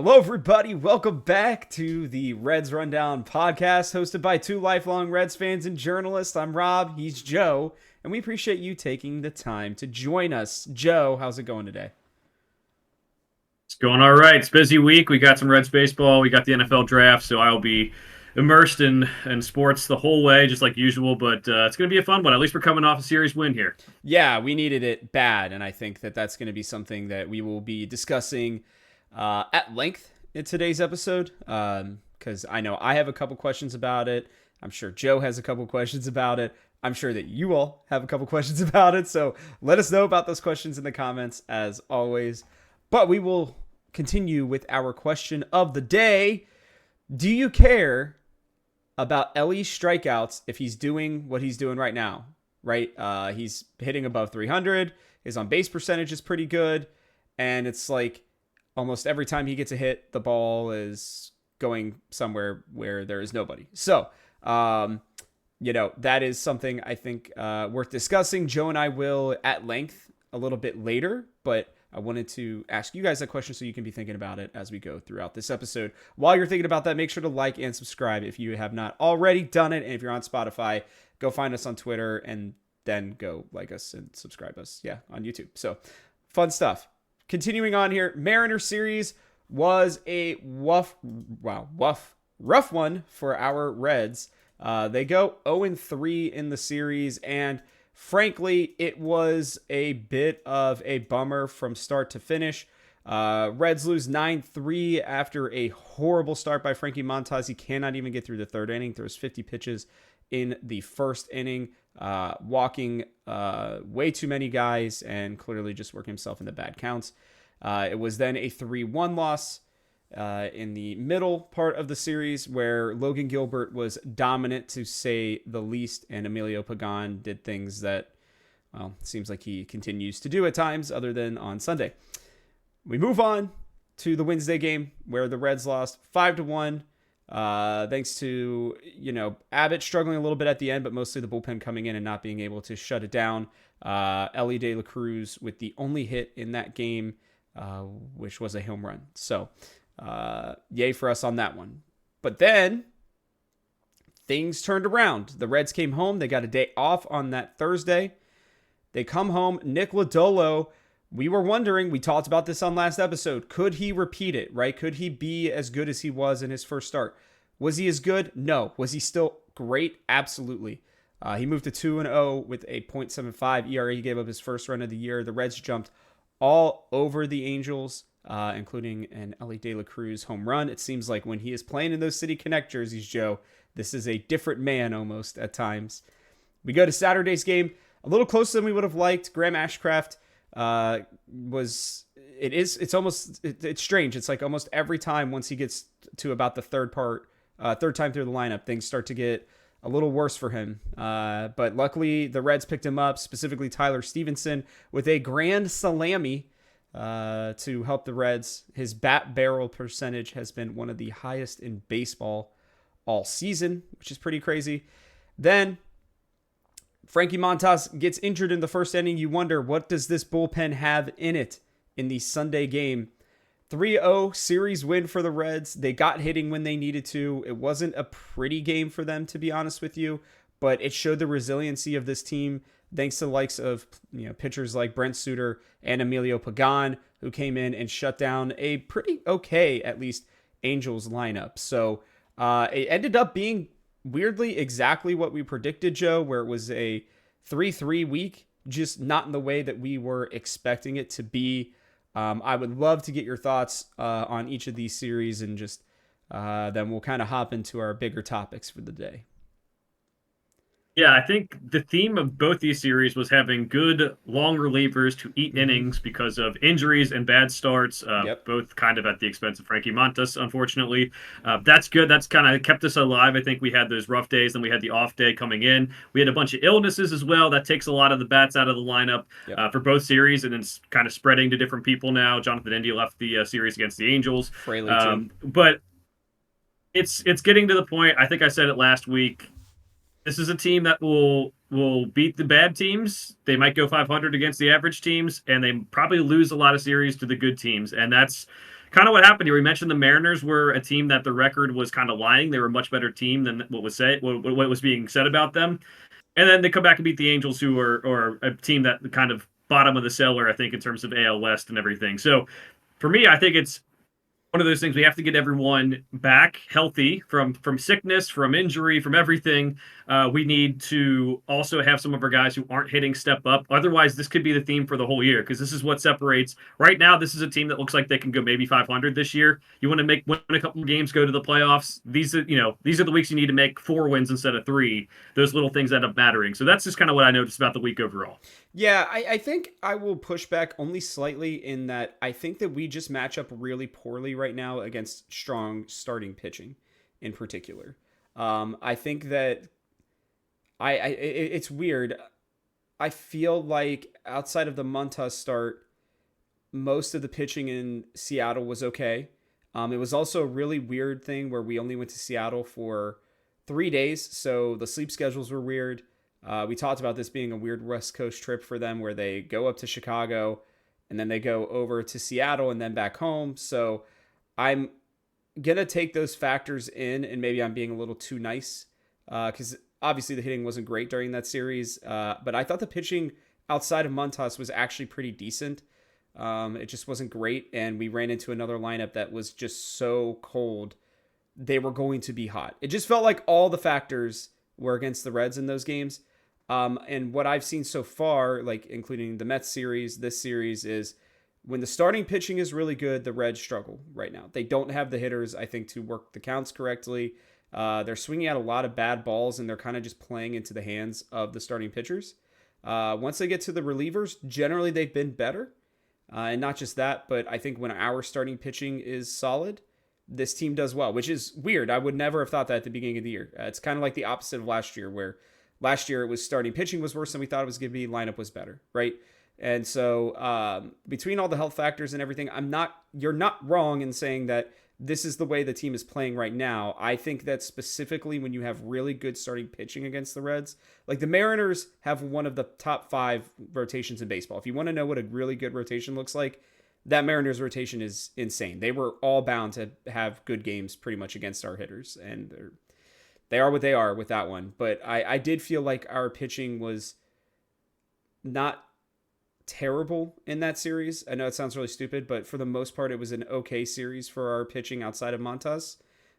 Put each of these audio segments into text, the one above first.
Hello, everybody. Welcome back to the Reds Rundown podcast, hosted by two lifelong Reds fans and journalists. I'm Rob, he's Joe, and we appreciate you taking the time to join us. Joe, how's it going today? It's going all right. It's a busy week. We got some Reds baseball. We got the NFL draft, so I'll be immersed in sports the whole way, just like usual. But it's going to be a fun one. At least we're coming off a series win here. Yeah, we needed it bad, and I think that that's going to be something that we will be discussing at length in today's episode, because I know I have a couple questions about it. I'm sure Joe has a couple questions about it. I'm sure that you all have a couple questions about it. So let us know about those questions in the comments as always. But we will continue with our question of the day. Do you care about Elly's strikeouts if he's doing what he's doing right now? Right? He's hitting above 300. His on base percentage is pretty good. And it's like almost every time he gets a hit, the ball is going somewhere where there is nobody. So, that is something I think worth discussing. Joe and I will at length a little bit later, but I wanted to ask you guys that question so you can be thinking about it as we go throughout this episode. While you're thinking about that, make sure to like and subscribe if you have not already done it. And if you're on Spotify, go find us on Twitter and then go like us and subscribe us. Yeah, on YouTube. So fun stuff. Continuing on here, Mariner series was a rough one for our Reds. They go 0-3 in the series, and frankly, it was a bit of a bummer from start to finish. Reds lose 9-3 after a horrible start by Frankie Montas. He cannot even get through the third inning. Throws 50 pitches in the first inning, walking way too many guys and clearly just working himself into bad counts. It was then a 3-1 loss in the middle part of the series where Logan Gilbert was dominant to say the least, and Emilio Pagan did things that, well, seems like he continues to do at times other than on Sunday. We move on to the Wednesday game where the Reds lost 5-1. Thanks to, Abbott struggling a little bit at the end, but mostly the bullpen coming in and not being able to shut it down. Elly De La Cruz with the only hit in that game, which was a home run. So, yay for us on that one. But then things turned around. The Reds came home. They got a day off on that Thursday. They come home. Nick Lodolo, we were wondering, we talked about this on last episode, could he repeat it, right? Could he be as good as he was in his first start? Was he as good? No. Was he still great? Absolutely. He moved to 2-0 with a .75 ERA. He gave up his first run of the year. The Reds jumped all over the Angels, including an Elly De La Cruz home run. It seems like when he is playing in those City Connect jerseys, Joe, this is a different man almost at times. We go to Saturday's game, a little closer than we would have liked. Graham Ashcraft it's strange. It's like almost every time once he gets to about the third time through the lineup, things start to get a little worse for him. But luckily the Reds picked him up, specifically Tyler Stevenson, with a grand salami to help the Reds. His bat barrel percentage has been one of the highest in baseball all season, which is pretty crazy. Then Frankie Montas gets injured in the first inning. You wonder, what does this bullpen have in it in the Sunday game? 3-0 series win for the Reds. They got hitting when they needed to. It wasn't a pretty game for them, to be honest with you, but it showed the resiliency of this team thanks to the likes of pitchers like Brent Suter and Emilio Pagan, who came in and shut down a pretty okay, at least, Angels lineup. So it ended up being weirdly exactly what we predicted, Joe, where it was a 3-3 week, just not in the way that we were expecting it to be. I would love to get your thoughts on each of these series, and just then we'll kind of hop into our bigger topics for the day. Yeah, I think the theme of both these series was having good long relievers to eat innings because of injuries and bad starts, Yep. both kind of at the expense of Frankie Montas, unfortunately. That's good. That's kind of kept us alive. I think we had those rough days, then we had the off day coming in. We had a bunch of illnesses as well. That takes a lot of the bats out of the lineup Yep. for both series, and it's kind of spreading to different people now. Jonathan India left the series against the Angels. Fraley too. But it's getting to the point, I think I said it last week, this is a team that will beat the bad teams. They might go 500 against the average teams, and they probably lose a lot of series to the good teams. And that's kind of what happened here. We mentioned the Mariners were a team that the record was kind of lying. They were a much better team than what was being said about them. And then they come back and beat the Angels, who are a team that kind of bottom of the cellar, I think, in terms of AL West and everything. So for me, I think it's one of those things we have to get everyone back healthy from sickness, from injury, from everything. We need to also have some of our guys who aren't hitting step up. Otherwise, this could be the theme for the whole year, because this is what separates. Right now, this is a team that looks like they can go maybe 500 this year. You want to win a couple of games, go to the playoffs. These are the weeks you need to make 4 wins instead of 3. Those little things end up mattering. So that's just kind of what I noticed about the week overall. Yeah, I think I will push back only slightly in that I think that we just match up really poorly right now against strong starting pitching in particular. I think that it's weird. I feel like outside of the Montas start, most of the pitching in Seattle was okay. It was also a really weird thing where we only went to Seattle for 3 days, so the sleep schedules were weird. We talked about this being a weird West Coast trip for them where they go up to Chicago and then they go over to Seattle and then back home. So I'm going to take those factors in, and maybe I'm being a little too nice because obviously the hitting wasn't great during that series. But I thought the pitching outside of Montas was actually pretty decent. It just wasn't great. And we ran into another lineup that was just so cold. They were going to be hot. It just felt like all the factors were against the Reds in those games. And what I've seen so far, like including the Mets series, this series, is when the starting pitching is really good, the Reds struggle right now. They don't have the hitters, I think, to work the counts correctly. They're swinging out a lot of bad balls, and they're kind of just playing into the hands of the starting pitchers. Once they get to the relievers, generally they've been better. And not just that, but I think when our starting pitching is solid, this team does well, which is weird. I would never have thought that at the beginning of the year. It's kind of like the opposite of last year, where last year it was starting pitching was worse than we thought it was going to be. Lineup was better, right? And so between all the health factors and everything, you're not wrong in saying that this is the way the team is playing right now. I think that specifically when you have really good starting pitching against the Reds, like the Mariners have one of the top 5 rotations in baseball. If you want to know what a really good rotation looks like, that Mariners rotation is insane. They were all bound to have good games pretty much against our hitters, and they are what they are with that one. But I did feel like our pitching was not terrible in that series. I know it sounds really stupid, but for the most part, it was an okay series for our pitching outside of Montas.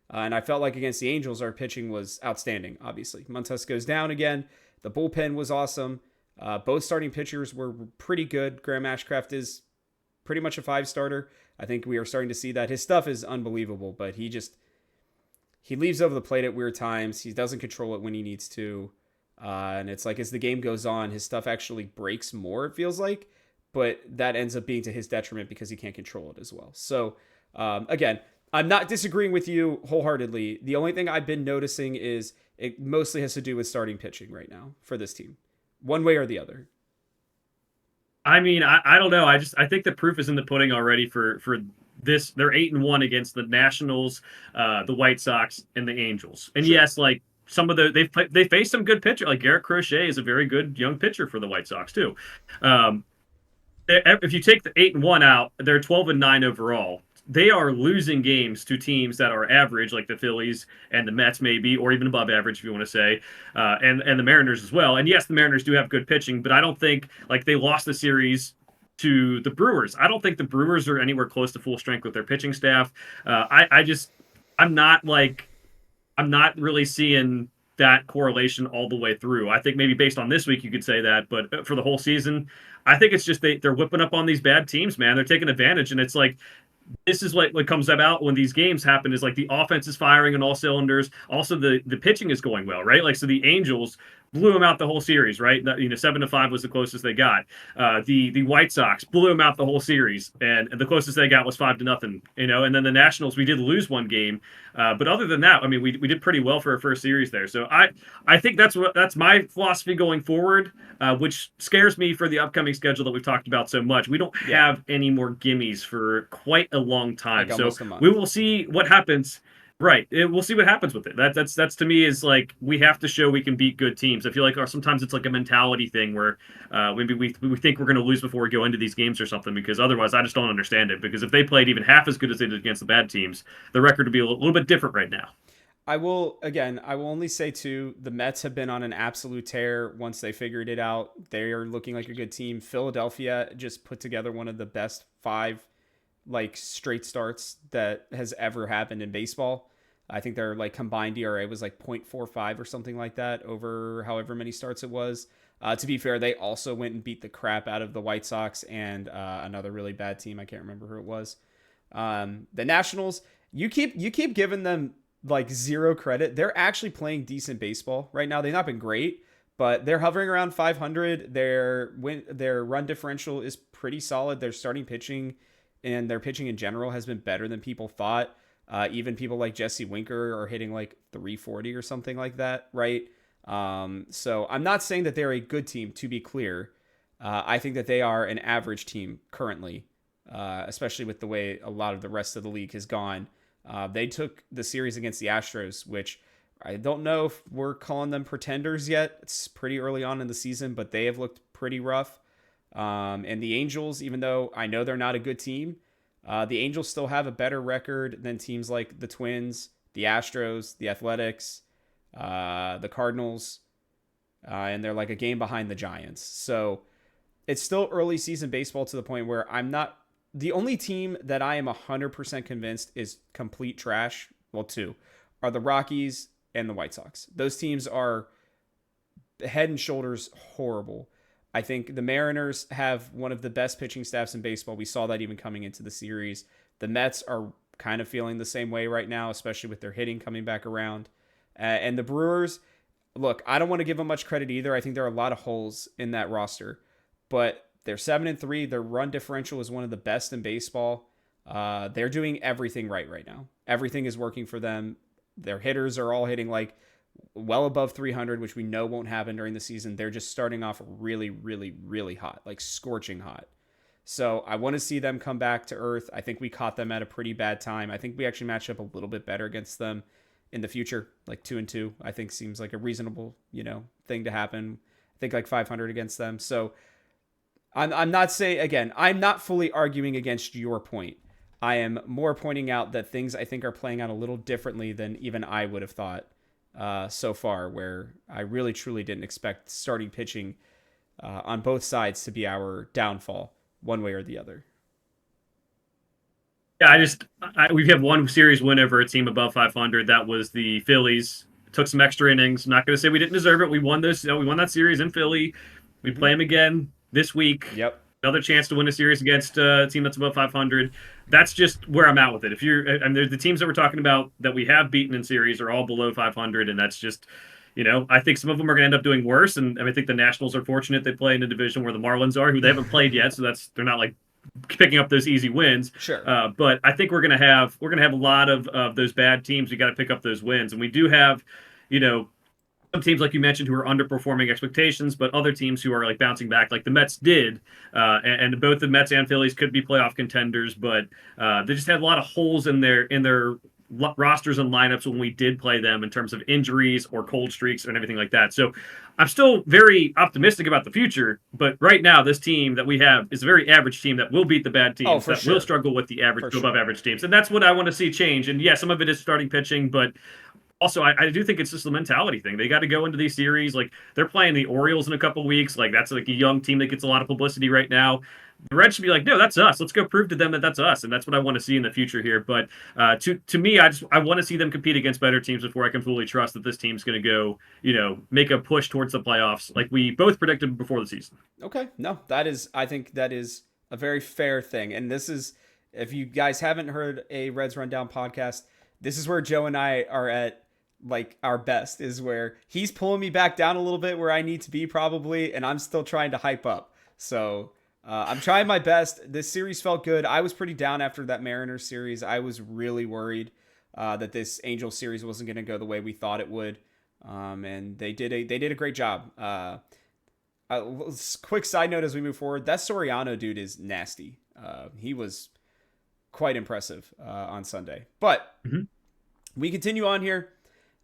And I felt like against the Angels, our pitching was outstanding, obviously. Montas goes down again. The bullpen was awesome. Both starting pitchers were pretty good. Graham Ashcraft is pretty much a 5-starter. I think we are starting to see that. His stuff is unbelievable, but he leaves over the plate at weird times. He doesn't control it when he needs to. And it's like as the game goes on, his stuff actually breaks more, it feels like. But that ends up being to his detriment because he can't control it as well. So, again, I'm not disagreeing with you wholeheartedly. The only thing I've been noticing is it mostly has to do with starting pitching right now for this team, one way or the other. I mean, I don't know. I think the proof is in the pudding already for this. They're 8-1 against the Nationals, the White Sox, and the Angels. And Sure. yes, like some of they faced some good pitcher. Like Garrett Crochet is a very good young pitcher for the White Sox too. If you take the 8-1 out, they're 12-9 overall. They are losing games to teams that are average, like the Phillies and the Mets, maybe, or even above average, if you want to say, and the Mariners as well. And yes, the Mariners do have good pitching, but I don't think like they lost the series to the Brewers. I don't think the Brewers are anywhere close to full strength with their pitching staff. I'm not really seeing that correlation all the way through. I think maybe based on this week you could say that, but for the whole season, I think it's just they're whipping up on these bad teams, man. They're taking advantage, and it's like this is what comes about when these games happen is like the offense is firing on all cylinders. Also, the pitching is going well, right? Like, so the Angels blew them out the whole series, right? 7-5 was the closest they got. The White Sox blew them out the whole series, and the closest they got was 5-0. And then the Nationals, we did lose one game, but other than that, I mean, we did pretty well for our first series there. So I think that's my philosophy going forward, which scares me for the upcoming schedule that we've talked about so much. We don't have any more gimmies for quite a long time, Like so almost a month. we will see what happens. Right. We'll see what happens with it. That's to me is like we have to show we can beat good teams. I feel like sometimes it's like a mentality thing where maybe we think we're going to lose before we go into these games or something because otherwise I just don't understand it. Because if they played even half as good as they did against the bad teams, the record would be a little bit different right now. I will only say too, the Mets have been on an absolute tear once they figured it out. They are looking like a good team. Philadelphia just put together one of the best 5 like straight starts that has ever happened in baseball. I think their like combined ERA was like 0.45 or something like that over however many starts it was. To be fair, they also went and beat the crap out of the White Sox and another really bad team. I can't remember who it was. The Nationals, you keep giving them like zero credit. They're actually playing decent baseball right now. They've not been great, but they're hovering around 500. Their run differential is pretty solid. Their starting pitching and their pitching in general has been better than people thought. Even people like Jesse Winker are hitting like 340 or something like that, right? So I'm not saying that they're a good team, to be clear. I think that they are an average team currently, especially with the way a lot of the rest of the league has gone. They took the series against the Astros, which I don't know if we're calling them pretenders yet. It's pretty early on in the season, but they have looked pretty rough. And the Angels, even though I know they're not a good team, the Angels still have a better record than teams like the Twins, the Astros, the Athletics, the Cardinals, and they're like a game behind the Giants. So it's still early season baseball to the point where I'm not. The only team that I am 100% convinced is complete trash, well, two, are the Rockies and the White Sox. Those teams are head and shoulders horrible. I think the Mariners have one of the best pitching staffs in baseball. We saw that even coming into the series. The Mets are kind of feeling the same way right now, especially with their hitting coming back around. And the Brewers, look, I don't want to give them much credit either. I think there are a lot of holes in that roster, but they're 7-3. Their run differential is one of the best in baseball. They're doing everything right now. Everything is working for them. Their hitters are all hitting like well above 300, which we know won't happen during the season. They're just starting off really, really, really hot, like scorching hot. So I want to see them come back to earth. I think we caught them at a pretty bad time. I think we actually match up a little bit better against them in the future, like 2-2. I think seems like a reasonable, thing to happen. I think like 500 against them. So I'm not saying, again, I'm not fully arguing against your point. I am more pointing out that things I think are playing out a little differently than even I would have thought so far, where I really truly didn't expect starting pitching on both sides to be our downfall one way or the other. Yeah, we have one series win over a team above 500. That was the Phillies. Took some extra innings. I'm not going to say we didn't deserve it. We won this. We won that series in Philly. We play them again this week. Yep. Another chance to win a series against a team that's above 500. That's just where I'm at with it. If you're, I mean, the teams that we're talking about that we have beaten in series are all below 500, and that's just, I think some of them are going to end up doing worse. And I think the Nationals are fortunate they play in a division where the Marlins are, who they haven't played yet, so they're not like picking up those easy wins. Sure. But I think we're gonna have a lot of those bad teams. We got to pick up those wins, and we do have, some teams like you mentioned who are underperforming expectations, but other teams who are like bouncing back, like the Mets did, and both the Mets and Phillies could be playoff contenders, but they just had a lot of holes in their rosters and lineups when we did play them in terms of injuries or cold streaks and everything like that. So I'm still very optimistic about the future, but right now this team that we have is a very average team that will beat the bad teams, that will struggle with the average to above average teams. And that's what I want to see change. And yeah, some of it is starting pitching, but also, I do think it's just a mentality thing. They got to go into these series. Like, they're playing the Orioles in a couple weeks. Like, that's like a young team that gets a lot of publicity right now. The Reds should be like, no, that's us. Let's go prove to them that that's us. And that's what I want to see in the future here. But to me, I want to see them compete against better teams before I can fully trust that this team's going to go, make a push towards the playoffs like we both predicted before the season. Okay. No, I think that is a very fair thing. And this is, if you guys haven't heard a Reds Rundown podcast, this is where Joe and I are at like our best, is where he's pulling me back down a little bit where I need to be probably, and I'm still trying to hype up. So I'm trying my best. This series felt good. I was pretty down after that Mariners series. I was really worried that this Angels series wasn't going to go the way we thought it would. And they did a great job. Quick side note as we move forward, that Soriano dude is nasty. He was quite impressive on Sunday. But We continue on here.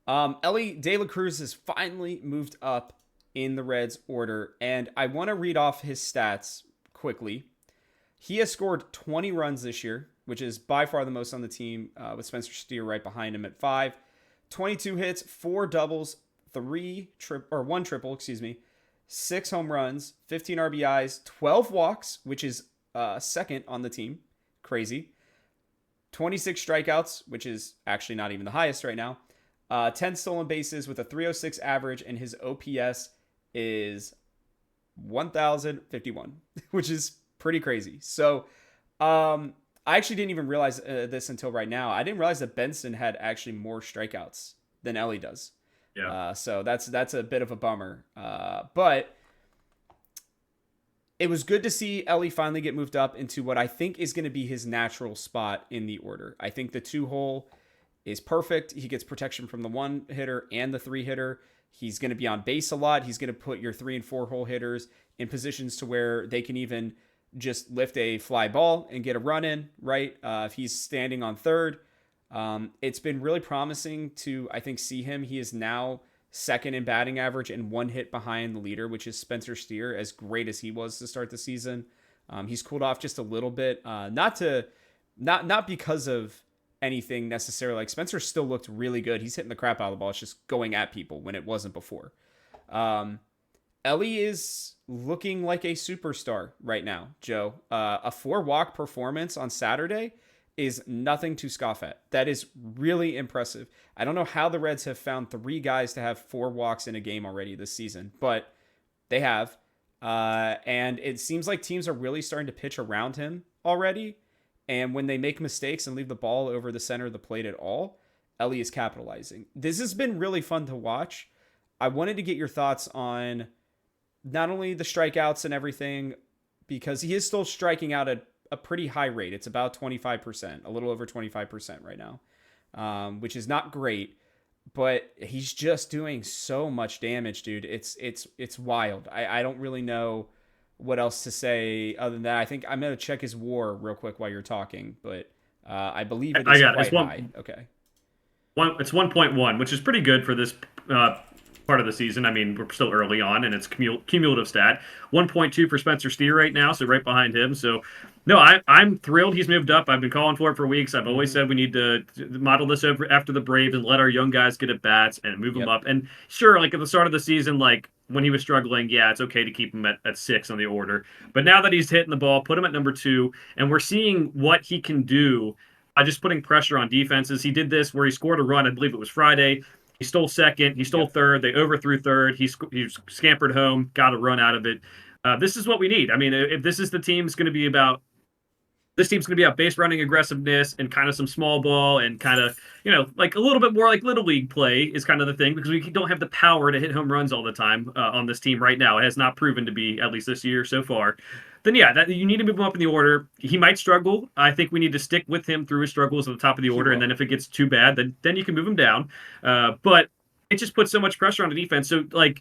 Elly De La Cruz has finally moved up in the Reds order, and I want to read off his stats quickly. He has scored 20 runs this year, which is by far the most on the team, with Spencer Steer right behind him at 5. 22 hits, 4 doubles, 1 triple, 6 home runs, 15 RBIs, 12 walks, which is second on the team. Crazy. 26 strikeouts, which is actually not even the highest right now. 10 stolen bases with a 306 average, and his OPS is 1,051, which is pretty crazy. So, I actually didn't even realize this until right now. I didn't realize that Benson had actually more strikeouts than Elly does. Yeah. So that's a bit of a bummer. But it was good to see Elly finally get moved up into what I think is going to be his natural spot in the order. I think the 2-hole is perfect. He gets protection from the 1 hitter and the 3 hitter. He's going to be on base a lot. He's going to put your 3 and 4 hole hitters in positions to where they can even just lift a fly ball and get a run in, right? If he's standing on third, it's been really promising to, I think, see him. He is now second in batting average and 1 hit behind the leader, which is Spencer Steer, as great as he was to start the season. He's cooled off just a little bit, not because of anything necessarily. Like, Spencer still looked really good. He's hitting the crap out of the ball. It's just going at people when it wasn't before. Elly is looking like a superstar right now, Joe. A 4-walk performance on Saturday is nothing to scoff at. That is really impressive. I don't know how the Reds have found 3 guys to have 4 walks in a game already this season, but they have. And it seems like teams are really starting to pitch around him already. And when they make mistakes and leave the ball over the center of the plate at all, Elly is capitalizing. This has been really fun to watch. I wanted to get your thoughts on not only the strikeouts and everything, because he is still striking out at a pretty high rate. It's about 25%, a little over 25% right now, which is not great, but he's just doing so much damage, dude. It's wild. I don't really know what else to say other than that. I think I'm going to check his WAR real quick while you're talking, but I believe it is quite high. Okay. It's 1.1, which is pretty good for this part of the season. I mean, we're still early on, and it's cumulative stat. 1.2 for Spencer Steer right now, so right behind him. So, no, I'm thrilled he's moved up. I've been calling for it for weeks. I've always said we need to model this over after the Braves and let our young guys get at bats and move them up. And sure, like at the start of the season, like when he was struggling, yeah, it's okay to keep him at 6 on the order. But now that he's hitting the ball, put him at number 2, and we're seeing what he can do by just putting pressure on defenses. He did this where he scored a run, I believe it was Friday. He stole second. He stole third. They overthrew third. He scampered home, got a run out of it. This is what we need. I mean, if this is the team's going to be about, this team's going to be about base running aggressiveness and kind of some small ball and kind of, like a little bit more like Little League play is kind of the thing, because we don't have the power to hit home runs all the time on this team right now. It has not proven to be, at least this year so far. Then, yeah, you need to move him up in the order. He might struggle. I think we need to stick with him through his struggles at the top of the order, and then if it gets too bad, then you can move him down. But it just puts so much pressure on the defense. So, the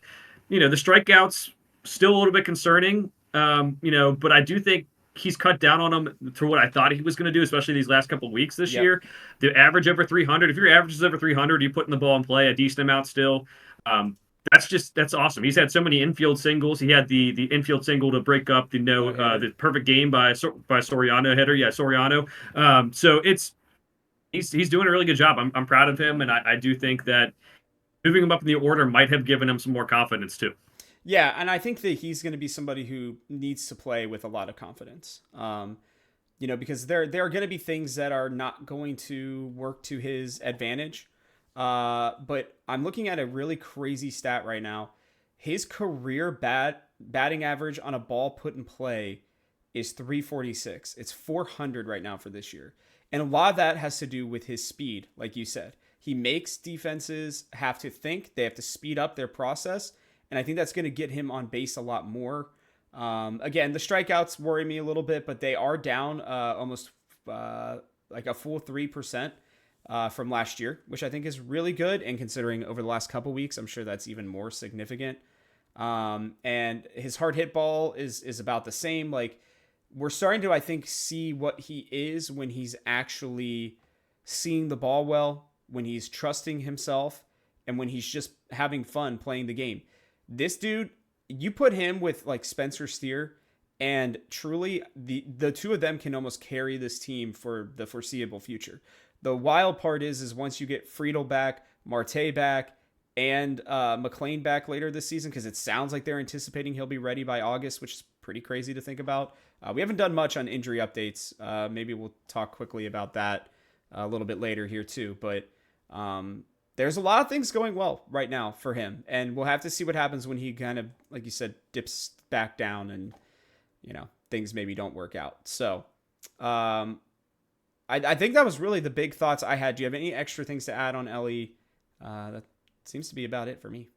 strikeouts still a little bit concerning, but I do think he's cut down on them for what I thought he was going to do, especially these last couple of weeks this year. The average over 300. If your average is over 300, you're putting the ball in play a decent amount still. That's awesome. He's had so many infield singles. He had the infield single to break up the perfect game by Soriano hitter. Yeah, Soriano. So he's doing a really good job. I'm proud of him, and I do think that moving him up in the order might have given him some more confidence too. Yeah, and I think that he's going to be somebody who needs to play with a lot of confidence. Because there are going to be things that are not going to work to his advantage. But I'm looking at a really crazy stat right now. His career batting average on a ball put in play is 346. It's 400 right now for this year. And a lot of that has to do with his speed, like you said. He makes defenses have to think. They have to speed up their process. And I think that's going to get him on base a lot more. Again, the strikeouts worry me a little bit, but they are down almost like a full 3%. From last year, which I think is really good. And considering over the last couple weeks, I'm sure that's even more significant. And his hard hit ball is about the same. Like, we're starting to, I think, see what he is when he's actually seeing the ball well, when he's trusting himself, and when he's just having fun playing the game. This dude, you put him with like Spencer Steer, and truly the two of them can almost carry this team for the foreseeable future. The wild part is once you get Friedel back, Marte back, and McLean back later this season, because it sounds like they're anticipating he'll be ready by August, which is pretty crazy to think about. We haven't done much on injury updates. Maybe we'll talk quickly about that a little bit later here too. But there's a lot of things going well right now for him, and we'll have to see what happens when he kind of, like you said, dips back down and, you know, things maybe don't work out. So I think that was really the big thoughts I had. Do you have any extra things to add on Elly? That seems to be about it for me.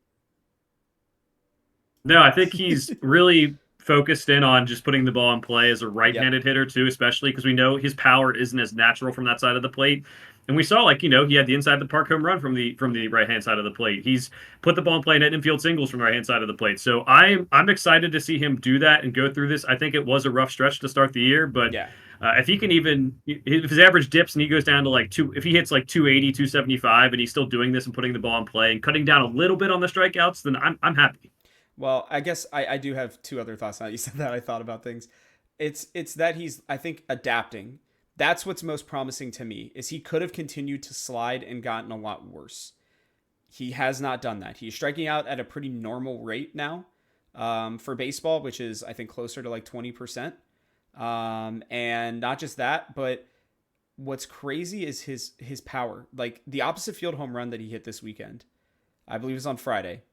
No, I think he's really focused in on just putting the ball in play as a right-handed hitter too, especially because we know his power isn't as natural from that side of the plate. And we saw, like, you know, he had the inside the park home run from the right-hand side of the plate. He's put the ball in play and hit infield singles from the right-hand side of the plate. So I'm excited to see him do that and go through this. I think it was a rough stretch to start the year, but if he can if his average dips and he goes down to like if he hits like 280, 275, and he's still doing this and putting the ball in play and cutting down a little bit on the strikeouts, then I'm happy. Well, I guess I do have two other thoughts now. You said that I thought about things. It's that he's, I think, adapting. That's what's most promising to me, is he could have continued to slide and gotten a lot worse. He has not done that. He's striking out at a pretty normal rate now for baseball, which is, I think, closer to like 20%. And not just that, but what's crazy is his power. Like the opposite field home run that he hit this weekend, I believe it was on Friday.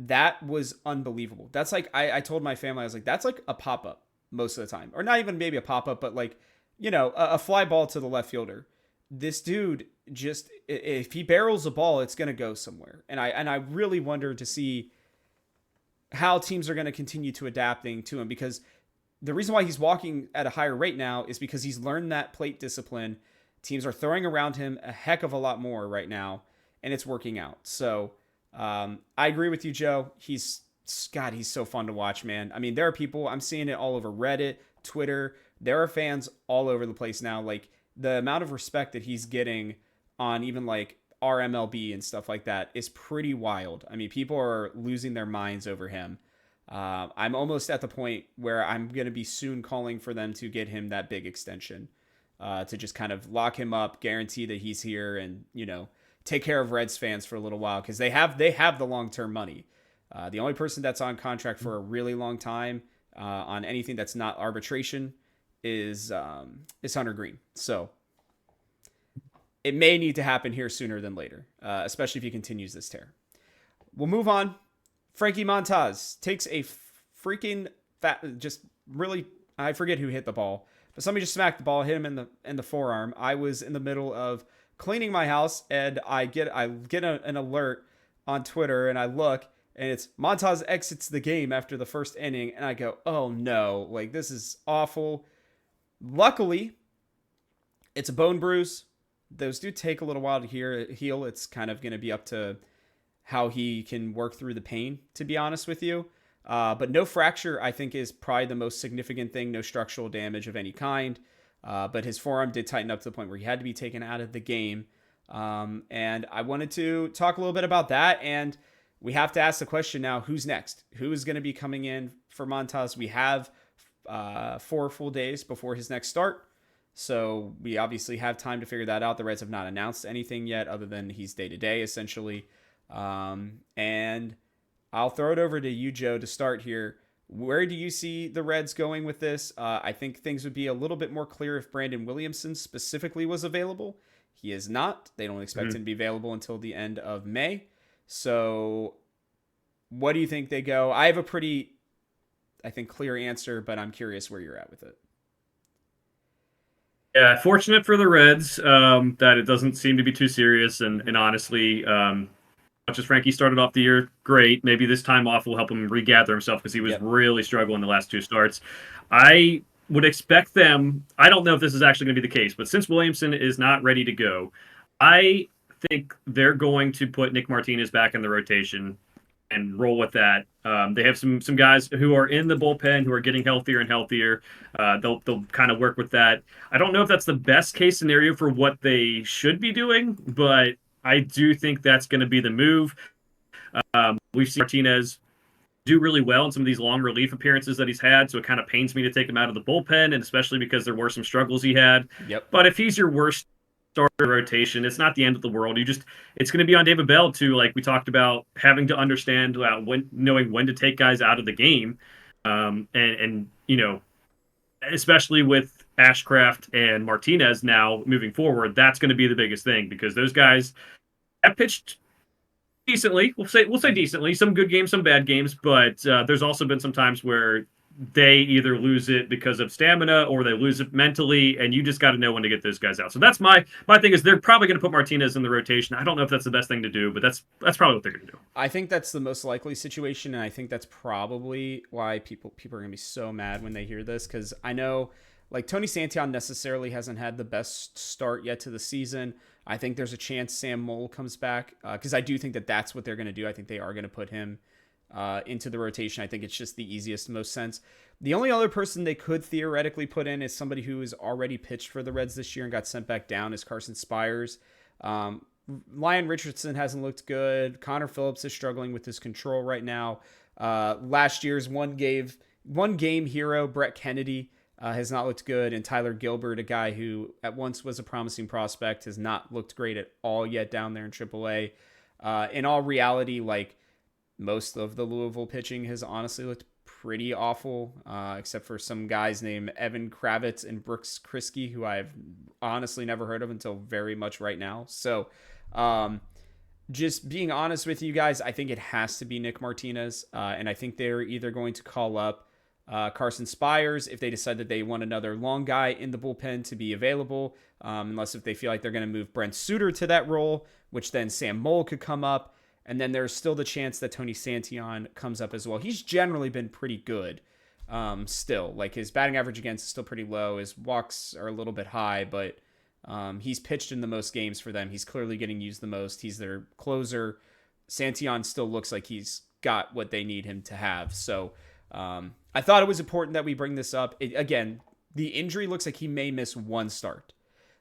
That was unbelievable. That's like, I told my family, I was like, that's like a pop-up most of the time. Or not even maybe a pop-up, but like, you know, a fly ball to the left fielder. This dude just, if he barrels a ball, it's going to go somewhere. And I really wonder to see how teams are going to continue to adapting to him, because the reason why he's walking at a higher rate now is because he's learned that plate discipline. Teams are throwing around him a heck of a lot more right now, and it's working out. So I agree with you, Joe. He's so fun to watch, man. I mean, there are people, I'm seeing it all over Reddit, Twitter. There are fans all over the place now. Like the amount of respect that he's getting on even like RMLB and stuff like that is pretty wild. I mean, people are losing their minds over him. I'm almost at the point where I'm going to be soon calling for them to get him that big extension, to just kind of lock him up, guarantee that he's here, and, you know, take care of Reds fans for a little while, because they have the long-term money. The only person that's on contract for a really long time on anything that's not arbitration is Hunter Green. So it may need to happen here sooner than later, especially if he continues this tear. We'll move on. Frankie Montas takes a freaking I forget who hit the ball, but somebody just smacked the ball, hit him in the forearm. I was in the middle of cleaning my house, and I get an alert on Twitter, and I look, and it's Montas exits the game after the first inning, and I go, oh no, like this is awful. Luckily, it's a bone bruise. Those do take a little while to heal. It's kind of going to be up to how he can work through the pain, to be honest with you. But no fracture, I think, is probably the most significant thing. No structural damage of any kind. But his forearm did tighten up to the point where he had to be taken out of the game. And I wanted to talk a little bit about that. And we have to ask the question now, who's next? Who is going to be coming in for Montas? We have 4 full days before his next start. So we obviously have time to figure that out. The Reds have not announced anything yet other than he's day-to-day, essentially. And I'll throw it over to you, Joe, to start here. Where do you see the Reds going with this? I think things would be a little bit more clear if Brandon Williamson specifically was available. He is not. They don't expect him to be available until the end of May. So what do you think they go? I have a pretty, I think, clear answer, but I'm curious where you're at with it. Yeah, fortunate for the Reds that it doesn't seem to be too serious. And honestly, much as Frankie started off the year great, maybe this time off will help him regather himself, because he was really struggling the last 2 starts. I would expect them, I don't know if this is actually going to be the case, but since Williamson is not ready to go, I think they're going to put Nick Martinez back in the rotation and roll with that. They have some guys who are in the bullpen who are getting healthier and healthier. They'll kind of work with that. I don't know if that's the best case scenario for what they should be doing, but I do think that's going to be the move. We've seen Martinez do really well in some of these long relief appearances that he's had, so it kind of pains me to take him out of the bullpen, and especially because there were some struggles he had. Yep. But if he's your worst starter rotation, it's not the end of the world. It's going to be on David Bell too, like we talked about, having to understand knowing when to take guys out of the game, and especially with Ashcraft and Martinez now moving forward, that's going to be the biggest thing because those guys have pitched decently. We'll say decently. Some good games, some bad games, but there's also been some times where they either lose it because of stamina or they lose it mentally, and you just got to know when to get those guys out. So that's my thing is they're probably going to put Martinez in the rotation. I don't know if that's the best thing to do, but that's probably what they're going to do. I think that's the most likely situation, and I think that's probably why people are going to be so mad when they hear this, because I know like Tony Santillan necessarily hasn't had the best start yet to the season. I think there's a chance Sam Moll comes back because I do think that's what they're going to do. I think they are going to put him into the rotation. I think it's just the easiest, most sense. The only other person they could theoretically put in is somebody who has already pitched for the Reds this year and got sent back down is Carson Spires. Lyon Richardson hasn't looked good. Connor Phillips is struggling with his control right now. Last year's one game hero, Brett Kennedy, has not looked good. And Tyler Gilbert, a guy who at once was a promising prospect, has not looked great at all yet down there in AAA. In all reality, like most of the Louisville pitching has honestly looked pretty awful, except for some guys named Evan Kravitz and Brooks Kriske, who I've honestly never heard of until very much right now. So just being honest with you guys, I think it has to be Nick Martinez. And I think they're either going to call up Carson Spires if they decide that they want another long guy in the bullpen to be available, unless if they feel like they're going to move Brent Suter to that role, which then Sam Moll could come up. And then there's still the chance that Tony Santillan comes up as well. He's generally been pretty good still. Like his batting average against is still pretty low. His walks are a little bit high, but he's pitched in the most games for them. He's clearly getting used the most. He's their closer. Santillan still looks like he's got what they need him to have. So I thought it was important that we bring this up. Again, the injury looks like he may miss one start.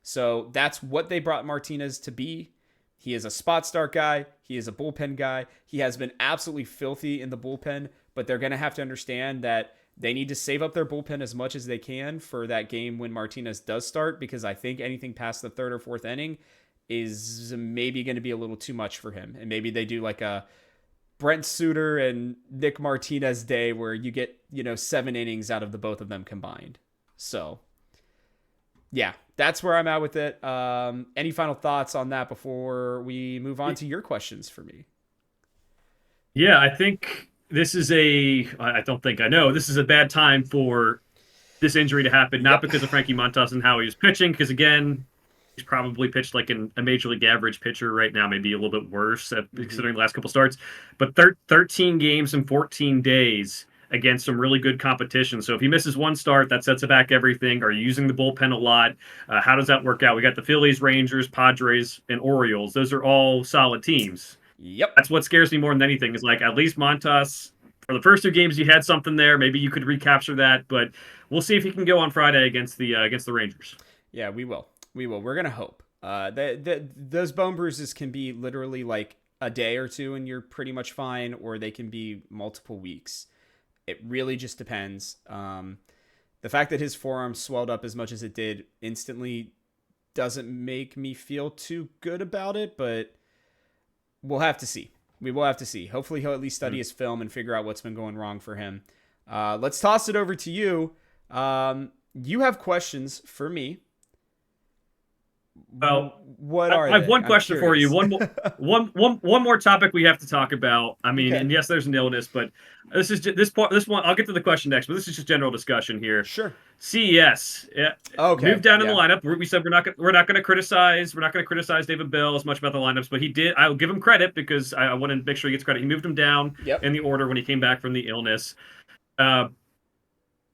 So that's what they brought Martinez to be. He is a spot start guy. He is a bullpen guy. He has been absolutely filthy in the bullpen, but they're going to have to understand that they need to save up their bullpen as much as they can for that game when Martinez does start, because I think anything past the third or fourth inning is maybe going to be a little too much for him. And maybe they do like a Brent Suter and Nick Martinez day where you get, 7 innings out of the both of them combined. So yeah, that's where I'm at with it. Any final thoughts on that before we move on to your questions for me? Yeah, I think this is I don't think I know. This is a bad time for this injury to happen, not because of Frankie Montas and how he was pitching, because again, he's probably pitched like a major league average pitcher right now, maybe a little bit worse considering the last couple starts. But 13 games in 14 days against some really good competition. So if he misses one start, that sets back everything. Are you using the bullpen a lot? How does that work out? We got the Phillies, Rangers, Padres, and Orioles. Those are all solid teams. Yep. That's what scares me more than anything is like at least Montas, for the first 2 games, you had something there. Maybe you could recapture that, but we'll see if he can go on Friday against the Rangers. Yeah, we will. We're going to hope. Those bone bruises can be literally like a day or two and you're pretty much fine, or they can be multiple weeks. It really just depends. The fact that his forearm swelled up as much as it did instantly doesn't make me feel too good about it, but we'll have to see. We will have to see. Hopefully he'll at least study his film and figure out what's been going wrong for him. Let's toss it over to you. You have questions for me. Well, what are I have they? one I'm question for you. curious. One more topic we have to talk about. I mean, Okay. and yes, there's an illness, but this one. I'll get to the question next, but this is just general discussion here. Sure. CES, Okay. moved down in Yeah. the lineup. We said we're not going to criticize David Bell as much about the lineups, but he did. I'll give him credit because I want to make sure he gets credit. He moved him down Yep. in the order when he came back from the illness.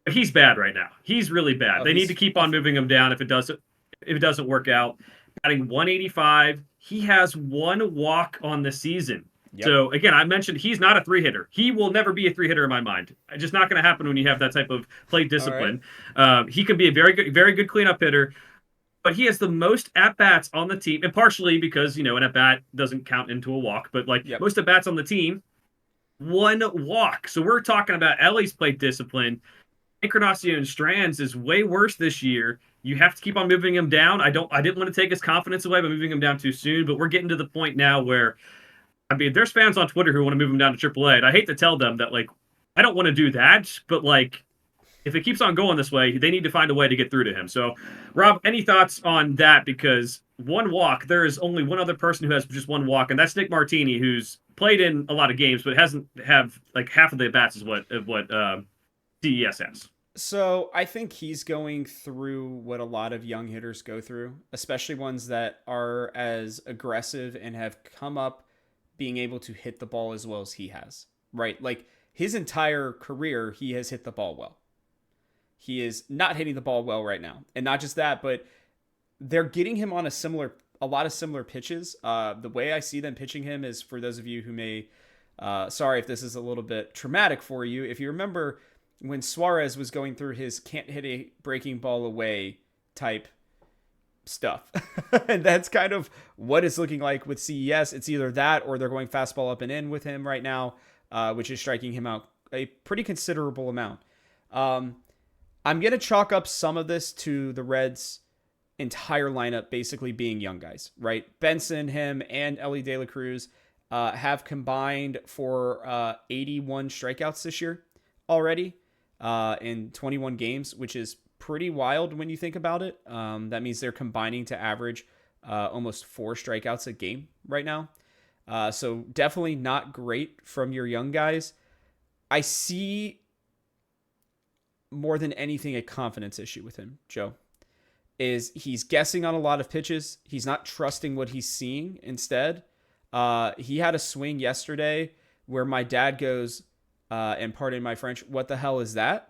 He's bad right now. He's really bad. Oh, They need to keep on moving him down if it doesn't work out. Batting 185. He has 1 walk on the season. Yep. So again, I mentioned he's not a three hitter. He will never be a three hitter in my mind. It's just not going to happen when you have that type of plate All right. discipline. He can be a very good cleanup hitter, but he has the most at bats on the team, and partially because an at bat doesn't count into a walk, but like Yep. most at bats on the team, one walk. So we're talking about Elly's plate discipline. Encarnacion Strands is way worse this year. You have to keep on moving him down. I didn't want to take his confidence away by moving him down too soon, but we're getting to the point now where there's fans on Twitter who want to move him down to AAA, and I hate to tell them that like I don't want to do that, but like if it keeps on going this way, they need to find a way to get through to him. So, Rob, any thoughts on that? Because one walk, there is only one other person who has just one walk, and that's Nick Martini, who's played in a lot of games, but hasn't have like half of the bats is what DES has. So I think he's going through what a lot of young hitters go through, especially ones that are as aggressive and have come up being able to hit the ball as well as he has, right? Like his entire career, he has hit the ball well. He is not hitting the ball well right now. And not just that, but they're getting him on a lot of similar pitches. The way I see them pitching him is, for those of you who may, sorry if this is a little bit traumatic for you, if you remember when Suarez was going through his can't hit a breaking ball away type stuff. And that's kind of what it's looking like with CES. It's either that or they're going fastball up and in with him right now, which is striking him out a pretty considerable amount. I'm going to chalk up some of this to the Reds' entire lineup basically being young guys, right? Benson, him, and Elly De La Cruz have combined for 81 strikeouts this year already in 21 games, which is pretty wild when you think about it. That means they're combining to average almost 4 strikeouts a game right now. So definitely not great from your young guys. I see more than anything a confidence issue with him, Joe. Is he's guessing on a lot of pitches. He's not trusting what he's seeing instead. He had a swing yesterday where my dad goes, and pardon my French, what the hell is that?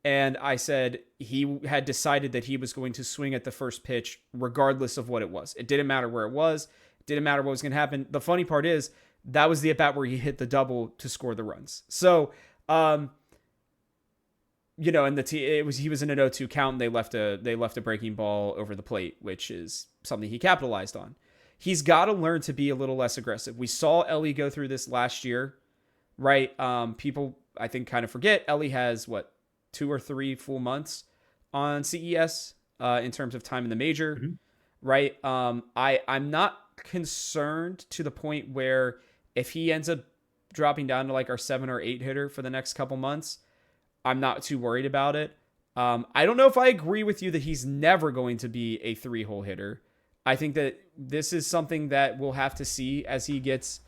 And I said he had decided that he was going to swing at the first pitch regardless of what it was. It didn't matter where it was. It didn't matter what was going to happen. The funny part is that was the at-bat where he hit the double to score the runs. So, and he was in an 0-2 count, and they left a breaking ball over the plate, which is something he capitalized on. He's got to learn to be a little less aggressive. We saw Elly go through this last year, right? People, I think, kind of forget Elly has 2 or 3 full months on CES in terms of time in the major, Mm-hmm. right? I'm not concerned to the point where if he ends up dropping down to like our 7 or 8 hitter for the next couple months, I'm not too worried about it. I don't know if I agree with you that he's never going to be a 3-hole hitter. I think that this is something that we'll have to see as he gets.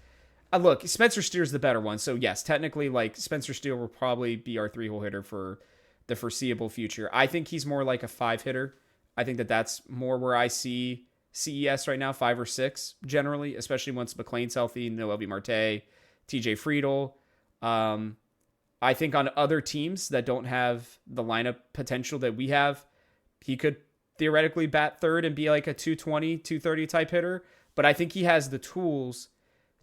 Look, Spencer Steer's the better one. So yes, technically, like Spencer Steer will probably be our 3-hole hitter for the foreseeable future. I think he's more like a 5 hitter. I think that that's more where I see CES right now, 5 or 6 generally, especially once McLean's healthy, Noelvi Marte, TJ Friedel. I think on other teams that don't have the lineup potential that we have, he could theoretically bat third and be like a 220, 230 type hitter. But I think he has the tools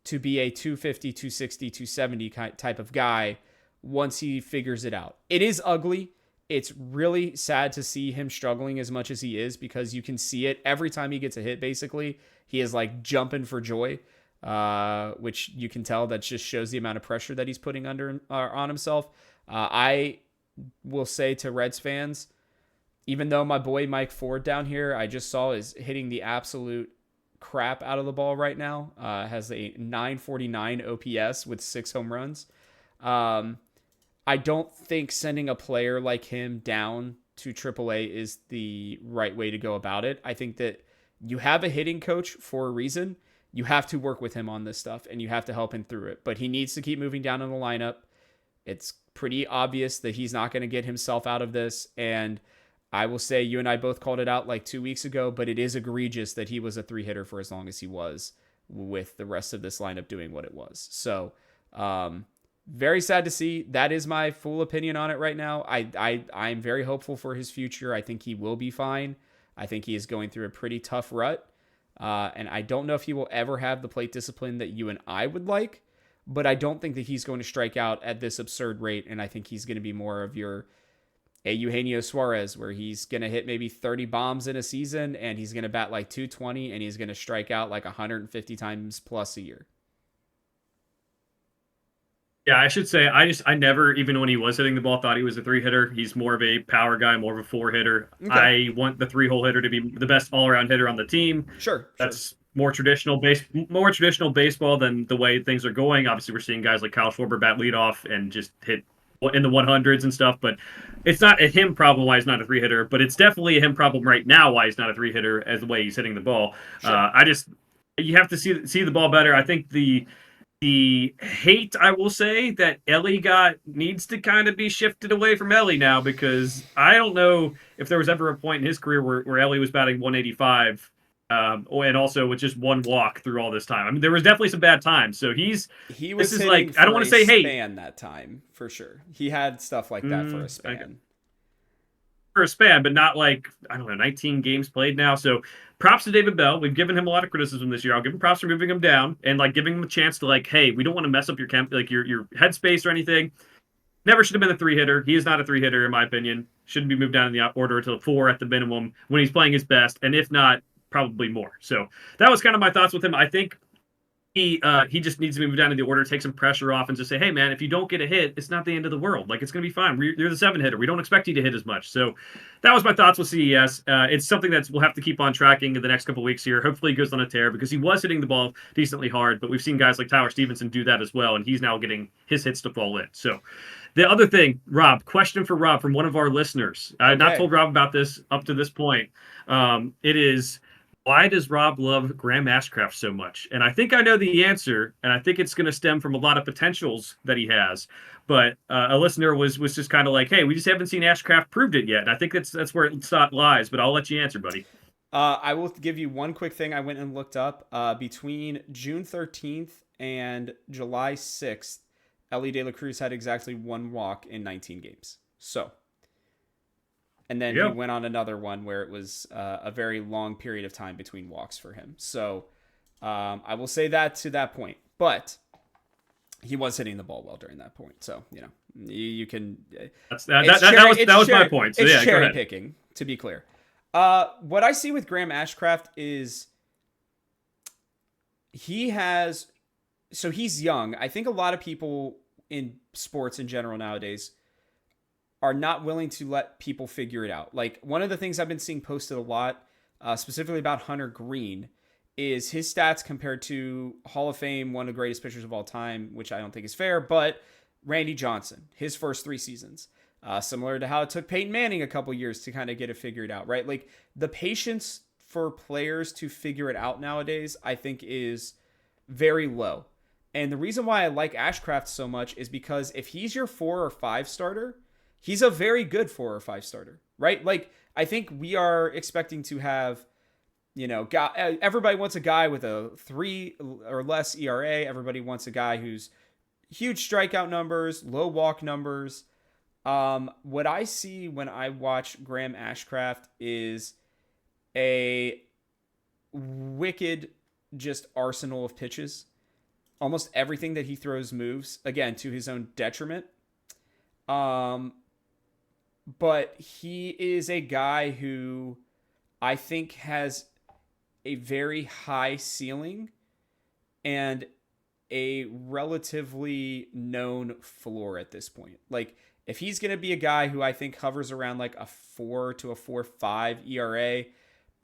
to be a 250, 260, 270 type of guy once he figures it out. It is ugly. It's really sad to see him struggling as much as he is because you can see it every time he gets a hit. Basically, he is like jumping for joy, which you can tell that just shows the amount of pressure that he's putting on himself. I will say to Reds fans, even though my boy Mike Ford down here, I just saw is hitting the absolute crap out of the ball right now. Has a 949 OPS with 6 home runs. I don't think sending a player like him down to AAA is the right way to go about it. I think that you have a hitting coach for a reason. You have to work with him on this stuff, and you have to help him through it. But he needs to keep moving down in the lineup. It's pretty obvious that he's not going to get himself out of this, and I will say you and I both called it out like 2 weeks ago, but it is egregious that he was a 3-hitter for as long as he was with the rest of this lineup doing what it was. So, very sad to see. That is my full opinion on it right now. I'm very hopeful for his future. I think he will be fine. I think he is going through a pretty tough rut. And I don't know if he will ever have the plate discipline that you and I would like, but I don't think that he's going to strike out at this absurd rate. And I think he's going to be more of your a Eugenio Suarez, where he's going to hit maybe 30 bombs in a season and he's going to bat like 220 and he's going to strike out like 150 times plus a year. Yeah, I should say I never, even when he was hitting the ball, thought he was a 3-hitter. He's more of a power guy, more of a 4-hitter. Okay. I want the 3-hole hitter to be the best all-around hitter on the team. Sure. That's more traditional baseball than the way things are going. Obviously, we're seeing guys like Kyle Schwarber bat leadoff and just hit in the 100s and stuff, but it's not a him problem why he's not a 3-hitter, but it's definitely a him problem right now why he's not a 3-hitter as the way he's hitting the ball. Sure. You have to see the ball better. I think the hate, I will say, that Elly got needs to kind of be shifted away from Elly now, because I don't know if there was ever a point in his career where Elly was batting 185 and also with just one walk through all this time. I mean, there was definitely some bad times. So he was this is hitting like, I don't want to say hate. Span that time for sure. He had stuff like that for a span. Okay. For a span, but not like, I don't know, 19 games played now. So props to David Bell. We've given him a lot of criticism this year. I'll give him props for moving him down and like giving him a chance to like, hey, we don't want to mess up your your headspace or anything. Never should have been a 3-hitter. He is not a 3-hitter in my opinion. Shouldn't be moved down in the order to 4 at the minimum when he's playing his best, and if not, probably more. So that was kind of my thoughts with him. I think he just needs to move down in the order, take some pressure off, and just say, hey man, if you don't get a hit, it's not the end of the world. Like, it's gonna be fine. You're the 7-hitter. We don't expect you to hit as much. So that was my thoughts with CES. It's something that we'll have to keep on tracking in the next couple of weeks here. Hopefully he goes on a tear, because he was hitting the ball decently hard, but we've seen guys like Tyler Stevenson do that as well, and he's now getting his hits to fall in. So the other thing, Rob, question for Rob from one of our listeners. I had not told Rob about this up to this point. It is, why does Rob love Graham Ashcraft so much? And I think I know the answer, and I think it's going to stem from a lot of potentials that he has. But a listener was just kind of like, hey, we just haven't seen Ashcraft proved it yet. And I think that's where it lies, but I'll let you answer, buddy. I will give you one quick thing I went and looked up. Between June 13th and July 6th, Elly De La Cruz had exactly 1 walk in 19 games. So, and then he went on another one where it was a very long period of time between walks for him. So I will say that to that point. But he was hitting the ball well during that point. So, you can... That was my point. So, it's cherry picking, to be clear. What I see with Graham Ashcraft is he's young. I think a lot of people in sports in general nowadays are not willing to let people figure it out. Like, one of the things I've been seeing posted a lot, specifically about Hunter Green, is his stats compared to Hall of Fame, one of the greatest pitchers of all time, which I don't think is fair, but Randy Johnson, his first 3 seasons. Similar to how it took Peyton Manning a couple years to kind of get it figured out, right? Like, the patience for players to figure it out nowadays, I think, is very low. And the reason why I like Ashcraft so much is because if he's your 4 or 5 starter, he's a very good 4 or 5 starter, right? Like, I think we are expecting to have, everybody wants a guy with a 3 or less ERA. Everybody wants a guy who's huge strikeout numbers, low walk numbers. What I see when I watch Graham Ashcraft is a wicked just arsenal of pitches. Almost everything that he throws moves, again, to his own detriment. But he is a guy who I think has a very high ceiling and a relatively known floor at this point. Like, if he's going to be a guy who I think hovers around like a 4 to a 4.5 ERA,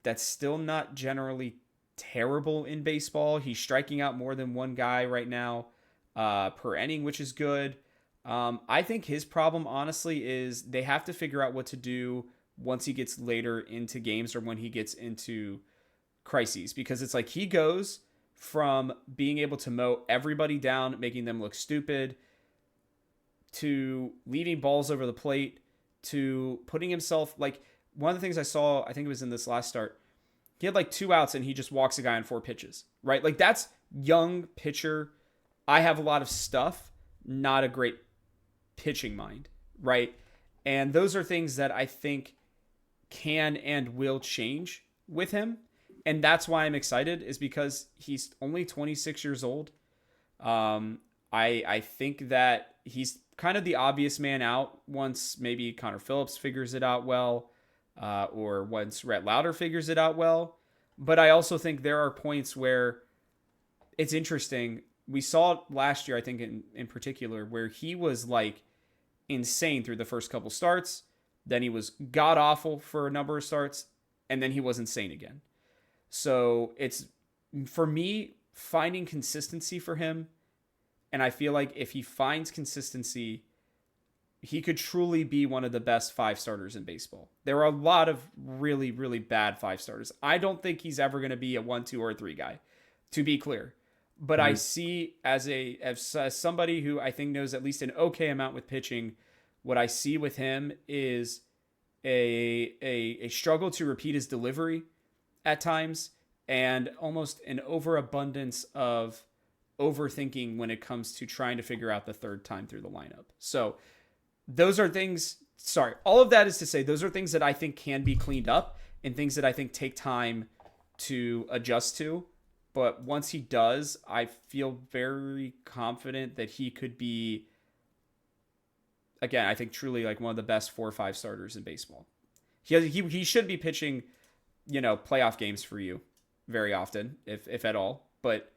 that's still not generally terrible in baseball. He's striking out more than one guy right now per inning, which is good. I think his problem, honestly, is they have to figure out what to do once he gets later into games or when he gets into crises, because it's like he goes from being able to mow everybody down, making them look stupid, to leaving balls over the plate, to putting himself, like, one of the things I saw, I think it was in this last start, he had like 2 outs and he just walks a guy on 4 pitches, right? Like, that's young pitcher. I have a lot of stuff, not a great pitching mind, right? And those are things that I think can and will change with him. And that's why I'm excited, is because he's only 26 years old. I think that he's kind of the obvious man out once maybe Connor Phillips figures it out well, or once Rhett Lauder figures it out well. But I also think there are points where it's interesting. We saw it last year, I think in particular, where he was like insane through the first couple starts. Then he was god awful for a number of starts, and then he was insane again. So it's, for me, finding consistency for him. And I feel like if he finds consistency, he could truly be one of the best 5 starters in baseball. There are a lot of really, really bad 5 starters. I don't think he's ever going to be a 1, 2, or 3 guy, to be clear. But I see as somebody who I think knows at least an okay amount with pitching, what I see with him is a struggle to repeat his delivery at times, and almost an overabundance of overthinking when it comes to trying to figure out the third time through the lineup. So those are things, all of that is to say, those are things that I think can be cleaned up and things that I think take time to adjust to. But once he does, I feel very confident that he could be, again, I think truly like one of the best 4 or 5 starters in baseball. He should be pitching, playoff games for you very often, if at all. But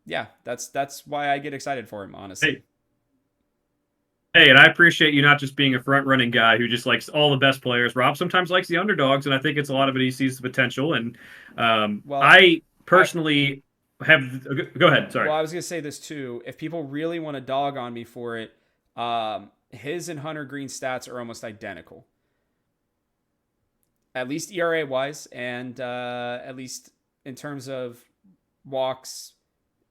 yeah, that's why I get excited for him, honestly. Hey, and I appreciate you not just being a front-running guy who just likes all the best players. Rob sometimes likes the underdogs, and I think it's a lot of it he sees the potential. And I personally have... Go ahead, sorry. Well, I was going to say this, too. If people really want to dog on me for it, his and Hunter Green's stats are almost identical. At least ERA-wise, and at least in terms of walks,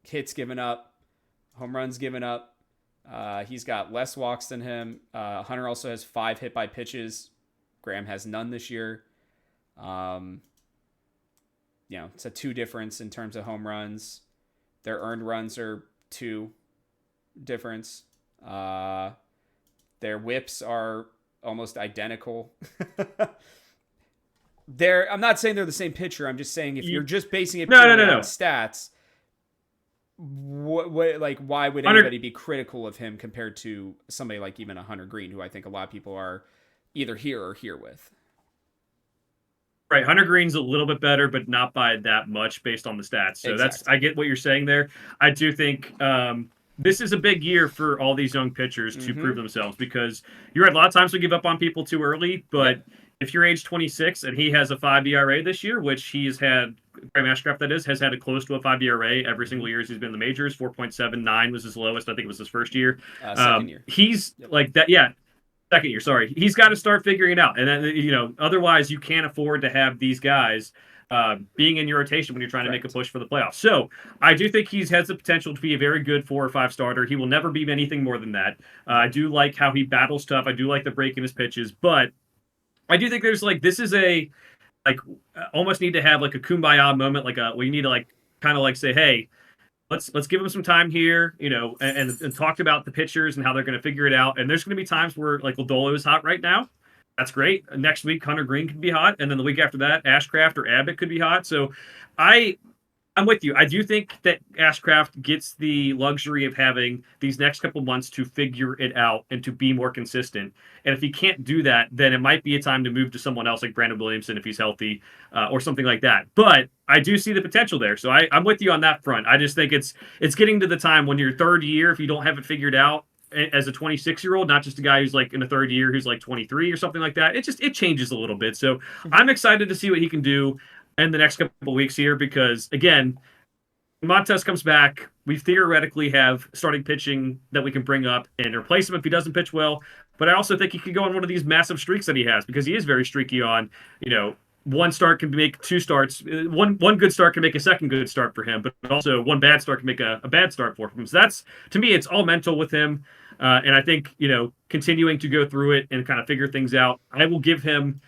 hits given up, home runs given up. He's got less walks than him. Hunter also has 5 hit by pitches. Graham has none this year. It's a 2 difference in terms of home runs. Their earned runs are 2 difference. Their whips are almost identical. I'm not saying they're the same pitcher. I'm just saying if you're just basing it on stats, why would anybody be critical of him compared to somebody like even a Hunter Green, who I think a lot of people are either here or here with? Right, Hunter Green's a little bit better, but not by that much based on the stats. So Exactly. I get what you're saying there. I do think this is a big year for all these young pitchers to prove themselves, because you're right, a lot of times we give up on people too early, but if you're age 26 and he has a 5 ERA this year, which he's had, Graham Ashcraft has had a close to a 5 ERA every single year he's been in the majors. 4.79 was his lowest. I think it was his first year. Second year. He's like that. Yeah. Second year. Sorry. He's got to start figuring it out. And then, otherwise you can't afford to have these guys being in your rotation when you're trying to make a push for the playoffs. So I do think he has the potential to be a very good 4 or 5 starter. He will never be anything more than that. I do like how he battles tough. I do like the break in his pitches, but I do think there's this is almost need to have a kumbaya moment, where you need to kind of say, hey, let's give him some time here, and talk about the pitchers and how they're going to figure it out. And there's going to be times where Lodolo is hot right now. That's great. Next week, Hunter Green could be hot. And then the week after that, Ashcraft or Abbott could be hot. So I'm with you. I do think that Ashcraft gets the luxury of having these next couple months to figure it out and to be more consistent. And if he can't do that, then it might be a time to move to someone else like Brandon Williamson if he's healthy, or something like that. But I do see the potential there. So I'm with you on that front. I just think it's getting to the time when your third year, if you don't have it figured out as a 26-year-old, not just a guy who's in the third year who's 23 or something like that. It changes a little bit. So I'm excited to see what he can do in the next couple of weeks here, because again, when Montez comes back, we theoretically have starting pitching that we can bring up and replace him if he doesn't pitch well. But I also think he could go on one of these massive streaks that he has, because he is very streaky on, one start can make 2 starts. One good start can make a second good start for him, but also one bad start can make a bad start for him. So that's, to me, it's all mental with him. And I think, continuing to go through it and kind of figure things out, I will give him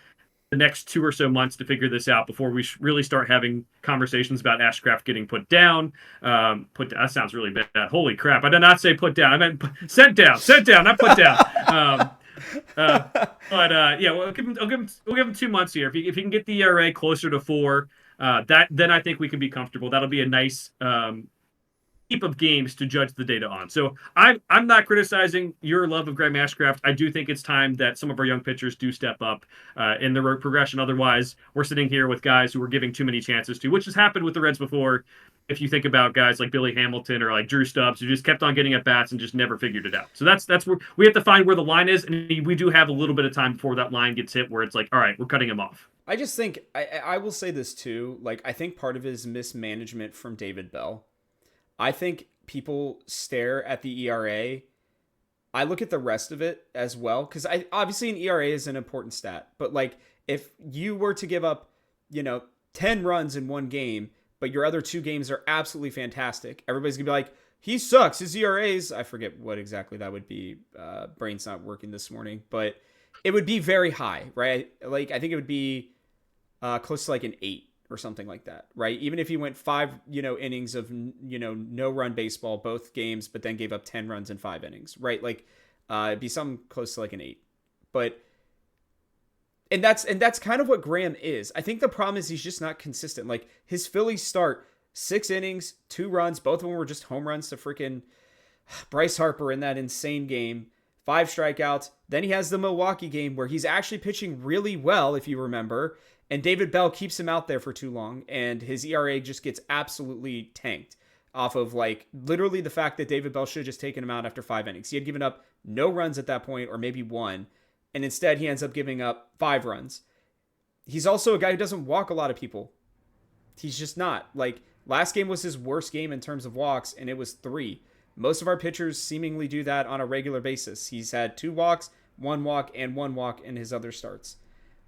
the next 2 or so months to figure this out before we really start having conversations about Ashcraft getting put down. That sounds really bad. Holy crap. I did not say put down. I meant sent down, not put down. Yeah, we'll give him 2 months here. If he can get the ERA closer to 4, that then I think we can be comfortable. That'll be a nice heap of games to judge the data on. So I'm not criticizing your love of Graham Ashcraft. I do think it's time that some of our young pitchers do step up in the progression. Otherwise, we're sitting here with guys who we're giving too many chances to, which has happened with the Reds before. If you think about guys like Billy Hamilton or like Drew Stubbs, who just kept on getting at bats and just never figured it out. So that's where we have to find where the line is, and we do have a little bit of time before that line gets hit, where it's like, all right, we're cutting him off. I just think I will say this too. Like, I think part of it is mismanagement from David Bell. I think people stare at the ERA. I look at the rest of it as well, because I obviously an ERA is an important stat. But like, if you were to give up, 10 runs in one game, but your other 2 games are absolutely fantastic, everybody's gonna be like, he sucks. His ERAs, I forget what exactly that would be. Brain's not working this morning, but it would be very high, right? Like, I think it would be close to like an 8 or something like that, right? Even if he went 5, innings of, no run baseball, both games, but then gave up 10 runs in 5 innings, right? Like, it'd be something close to like an 8. But, and that's kind of what Graham is. I think the problem is he's just not consistent. Like, his Phillies start 6 innings, 2 runs, both of them were just home runs to freaking Bryce Harper in that insane game, 5 strikeouts. Then he has the Milwaukee game where he's actually pitching really well, if you remember. And David Bell keeps him out there for too long, and his ERA just gets absolutely tanked off of, like, literally the fact that David Bell should have just taken him out after 5 innings. He had given up no runs at that point, or maybe 1, and instead he ends up giving up 5 runs. He's also a guy who doesn't walk a lot of people. He's just not. Like, last game was his worst game in terms of walks, and it was 3. Most of our pitchers seemingly do that on a regular basis. He's had 2 walks, 1 walk, and 1 walk in his other starts.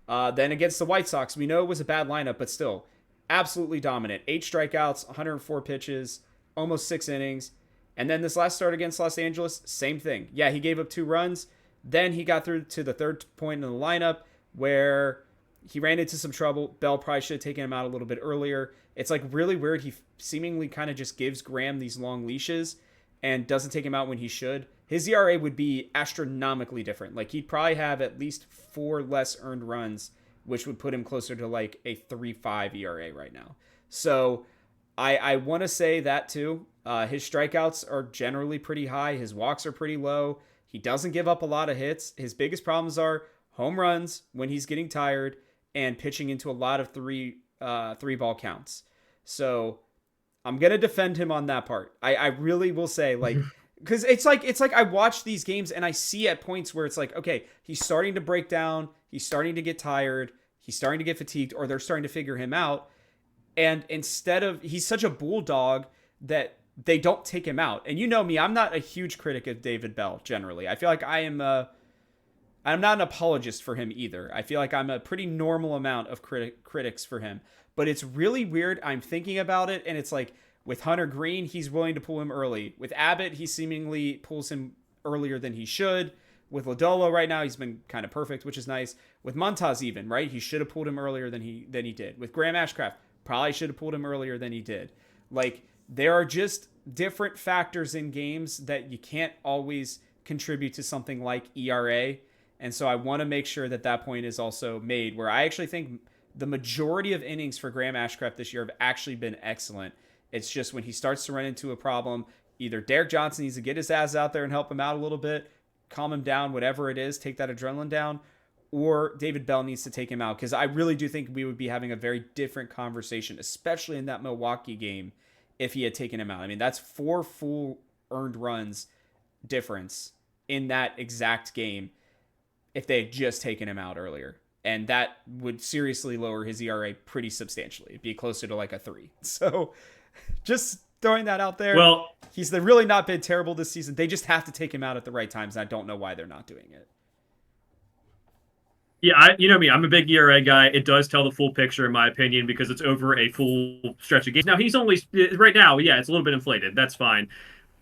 Then against the White Sox, we know it was a bad lineup, but still, absolutely dominant. 8 strikeouts, 104 pitches, almost 6 innings. And then this last start against Los Angeles, same thing. Yeah, he gave up 2 runs. Then he got through to the third point in the lineup where he ran into some trouble. Bell probably should have taken him out a little bit earlier. It's like really weird. He seemingly kind of just gives Graham these long leashes and doesn't take him out when he should. His ERA would be astronomically different. Like, he'd probably have at least 4 less earned runs, which would put him closer to like a 3.5 ERA right now. So I want to say that too. His strikeouts are generally pretty high. His walks are pretty low. He doesn't give up a lot of hits. His biggest problems are home runs when he's getting tired and pitching into a lot of three ball counts. So I'm going to defend him on that part. I really will say, like, because it's like I watch these games and I see at points where it's like, okay, he's starting to break down. He's starting to get tired. He's starting to get fatigued, or they're starting to figure him out. And instead of, he's such a bulldog that they don't take him out. And you know me, I'm not a huge critic of David Bell generally. I feel like I'm not an apologist for him either. I feel like I'm a pretty normal amount of critics for him. But it's really weird. I'm thinking about it, and it's like, with Hunter Green, he's willing to pull him early. With Abbott, he seemingly pulls him earlier than he should. With Lodolo right now, he's been kind of perfect, which is nice. With Montas even, right? He should have pulled him earlier than he did. With Graham Ashcraft, probably should have pulled him earlier than he did. Like, there are just different factors in games that you can't always contribute to something like ERA. And so I want to make sure that that point is also made, where I actually think the majority of innings for Graham Ashcraft this year have actually been excellent. It's just when he starts to run into a problem, either Derek Johnson needs to get his ass out there and help him out a little bit, calm him down, whatever it is, take that adrenaline down, or David Bell needs to take him out. Because I really do think we would be having a very different conversation, especially in that Milwaukee game, if he had taken him out. I mean, that's 4 full earned runs difference in that exact game if they had just taken him out earlier. And that would seriously lower his ERA pretty substantially. It'd be closer to like a 3. So just throwing that out there. Well, he's really not been terrible this season. They just have to take him out at the right times, and I don't know why they're not doing it. Yeah, you know me. I'm a big ERA guy. It does tell the full picture, in my opinion, because it's over a full stretch of games. Now, he's only right now. Yeah, it's a little bit inflated. That's fine.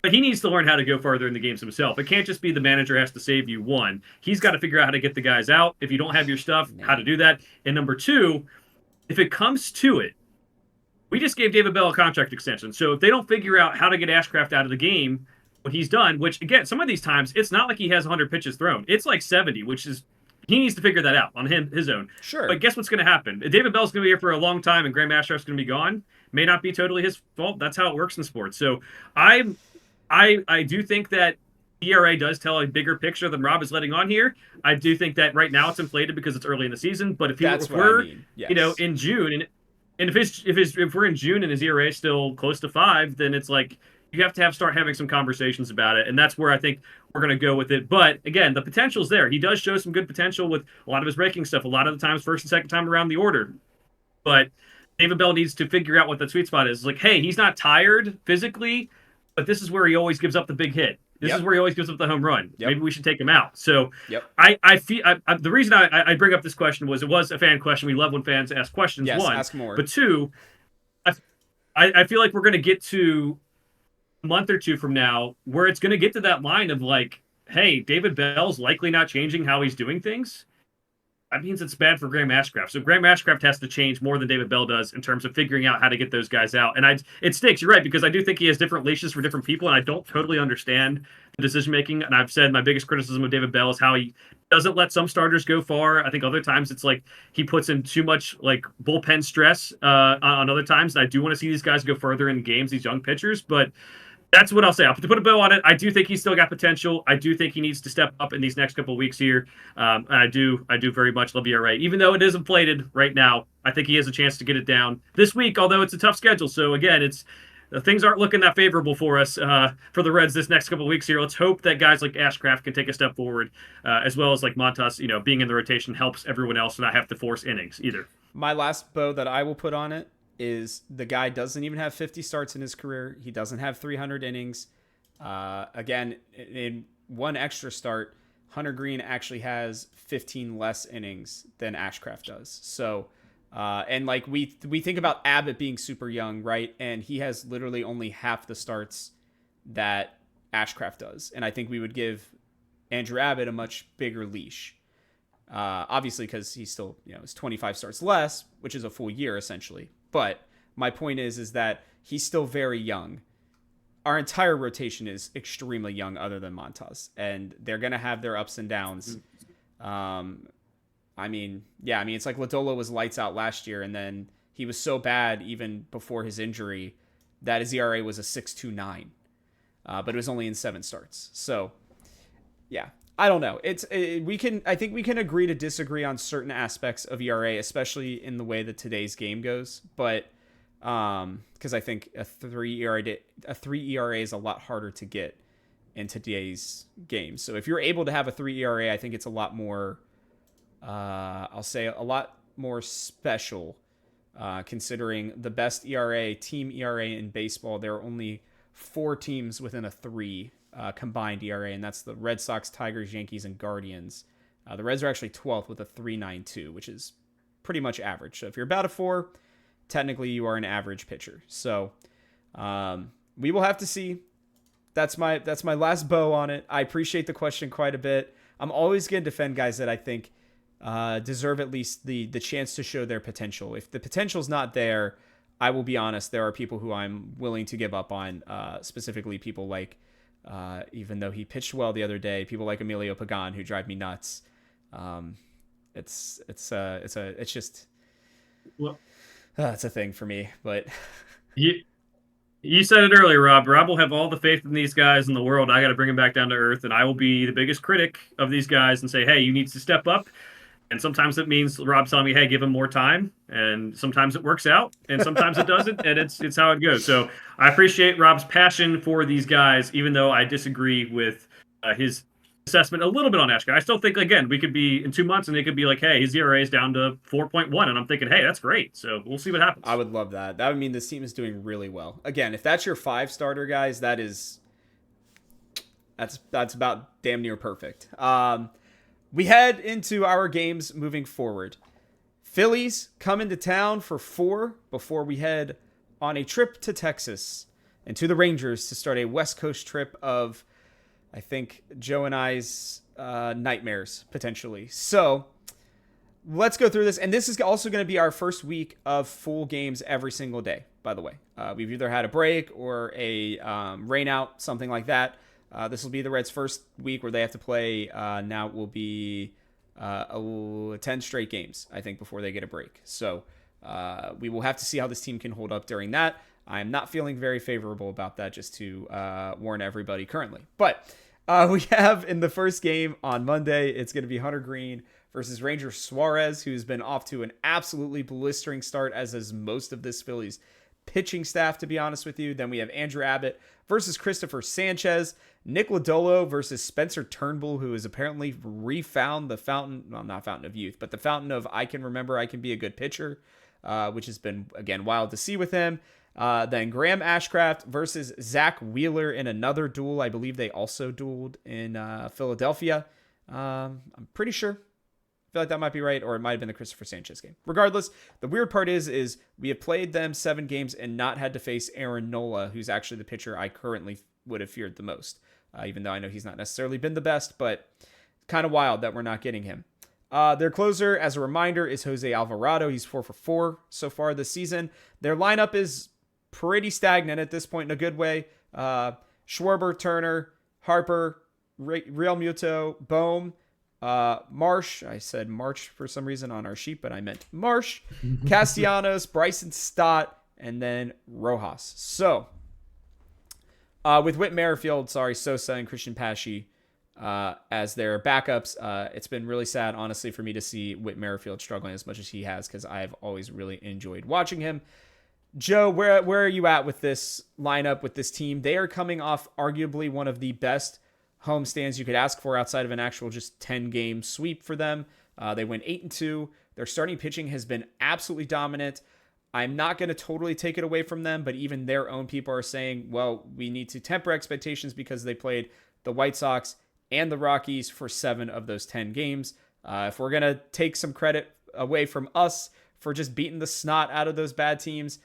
But he needs to learn how to go farther in the games himself. It can't just be the manager has to save you 1. He's got to figure out how to get the guys out. If you don't have your stuff, how to do that. And number 2, if it comes to it, we just gave David Bell a contract extension. So if they don't figure out how to get Ashcraft out of the game what he's done, which again, some of these times it's not like he has 100 pitches thrown. It's like 70, which is he needs to figure that out on his own. Sure. But guess what's going to happen? David Bell's going to be here for a long time, and Graham Ashcraft's going to be gone. May not be totally his fault. That's how it works in sports. So I do think that ERA does tell a bigger picture than Rob is letting on here. I do think that right now it's inflated because it's early in the season. But if we're yes. In June and if we're in June and his ERA is still close to 5, then it's like you have to start having some conversations about it, and that's where I think we're going to go with it. But again, the potential's there. He does show some good potential with a lot of his breaking stuff. A lot of the times, first and second time around the order. But David Bell needs to figure out what that sweet spot is. Like, hey, he's not tired physically, but this is where he always gives up the big hit. This is where he always gives up the home run. Maybe we should take him out. So I feel the reason I bring up this question was it was a fan question. We love when fans ask questions. Yes, one, ask more. But two, I feel like we're going to get to a month or two from now where it's going to get to that line of like, hey, David Bell's likely not changing how he's doing things. That means it's bad for Graham Ashcraft. So Graham Ashcraft has to change more than David Bell does in terms of figuring out how to get those guys out. And it stinks. You're right, because I do think he has different leashes for different people, and I don't totally understand the decision making. And I've said my biggest criticism of David Bell is how he doesn't let some starters go far. I think other times it's like he puts in too much like bullpen stress on other times. And I do want to see these guys go further in games, these young pitchers, but that's what I'll say. I'll put a bow on it. I do think he's still got potential. I do think he needs to step up in these next couple of weeks here. And I do very much love ERA. Even though it is inflated right now, I think he has a chance to get it down this week, although it's a tough schedule. So again, things aren't looking that favorable for us for the Reds this next couple of weeks here. Let's hope that guys like Ashcraft can take a step forward, as well as like Montas, being in the rotation helps everyone else and not have to force innings either. My last bow that I will put on it is the guy doesn't even have 50 starts in his career. He doesn't have 300 innings. Again, in one extra start, Hunter Green actually has 15 less innings than Ashcraft does. So, and like we think about Abbott being super young, right? And he has literally only half the starts that Ashcraft does. And I think we would give Andrew Abbott a much bigger leash. Obviously, because he's still, it's 25 starts less, which is a full year essentially. But my point is that he's still very young. Our entire rotation is extremely young other than Montas, and they're going to have their ups and downs. I mean, it's like Lodolo was lights out last year, and then he was so bad even before his injury that his ERA was a 6.29, but it was only in 7 starts. So, yeah. I don't know. I think we can agree to disagree on certain aspects of ERA, especially in the way that today's game goes. But because I think a 3 ERA is a lot harder to get in today's game. So if you're able to have a 3 ERA, I think it's a lot more. I'll say a lot more special, considering the best team ERA in baseball. There are only 4 teams within a 3. Combined ERA, and that's the Red Sox, Tigers, Yankees, and Guardians. The Reds are actually 12th with a 3.92, which is pretty much average. So if you're about a 4, technically you are an average pitcher. So we will have to see. That's my last bow on it. I appreciate the question quite a bit. I'm always going to defend guys that I think deserve at least the chance to show their potential. If the potential's not there, I will be honest, there are people who I'm willing to give up on, specifically people like even though he pitched well the other day, people like Emilio Pagan who drive me nuts. It's a thing for me. But you said it earlier, Rob. Rob will have all the faith in these guys in the world. I got to bring him back down to earth, and I will be the biggest critic of these guys and say, hey, you need to step up. And sometimes it means Rob's telling me, hey, give him more time. And sometimes it works out, and sometimes it doesn't, and it's how it goes. So I appreciate Rob's passion for these guys, even though I disagree with his assessment a little bit on Ashcraft. I still think, again, we could be in 2 months, and it could be like, hey, his ERA is down to 4.1, and I'm thinking, hey, that's great. So we'll see what happens. I would love that. That would mean this team is doing really well. Again, if that's your 5 starter, guys, that's about damn near perfect. We head into our games moving forward. Phillies come into town for 4 before we head on a trip to Texas and to the Rangers to start a West Coast trip of, I think, Joe and I's nightmares, potentially. So let's go through this. And this is also going to be our first week of full games every single day, by the way. We've either had a break or a rain out, something like that. This will be the Reds' first week where they have to play. Now it will be 10 straight games, I think, before they get a break. So we will have to see how this team can hold up during that. I'm not feeling very favorable about that, just to warn everybody currently. But we have in the first game on Monday, it's going to be Hunter Green versus Ranger Suarez, who's been off to an absolutely blistering start, as is most of this Phillies pitching staff, to be honest with you. Then we have Andrew Abbott versus Christopher Sanchez, Nick Lodolo versus Spencer Turnbull, who has apparently refound the fountain, well, not fountain of youth, but the fountain of I can remember I can be a good pitcher, which has been, again, wild to see with him. Then Graham Ashcraft versus Zach Wheeler in another duel. I believe they also dueled in Philadelphia. I'm pretty sure. I feel like that might be right, or it might have been the Christopher Sanchez game. Regardless, the weird part is we have played them 7 games and not had to face Aaron Nola, who's actually the pitcher I currently would have feared the most, even though I know he's not necessarily been the best, but kind of wild that we're not getting him. Their closer, as a reminder, is Jose Alvarado. He's 4 for 4 so far this season. Their lineup is pretty stagnant at this point in a good way. Schwarber, Turner, Harper, Real Muto, Bohm, Marsh. I said March for some reason on our sheet, but I meant Marsh, Castellanos, Bryson Stott, and then Rojas. So, with Whit Merrifield, Sosa, and Christian Pashy as their backups, it's been really sad, honestly, for me to see Whit Merrifield struggling as much as he has, because I've always really enjoyed watching him. Joe, where are you at with this lineup, with this team? They are coming off arguably one of the best homestands you could ask for outside of an actual just 10-game sweep for them. They went 8-2. Their starting pitching has been absolutely dominant. I'm not going to totally take it away from them, but even their own people are saying, well, we need to temper expectations because they played the White Sox and the Rockies for 7 of those 10 games. If we're going to take some credit away from us for just beating the snot out of those bad teams,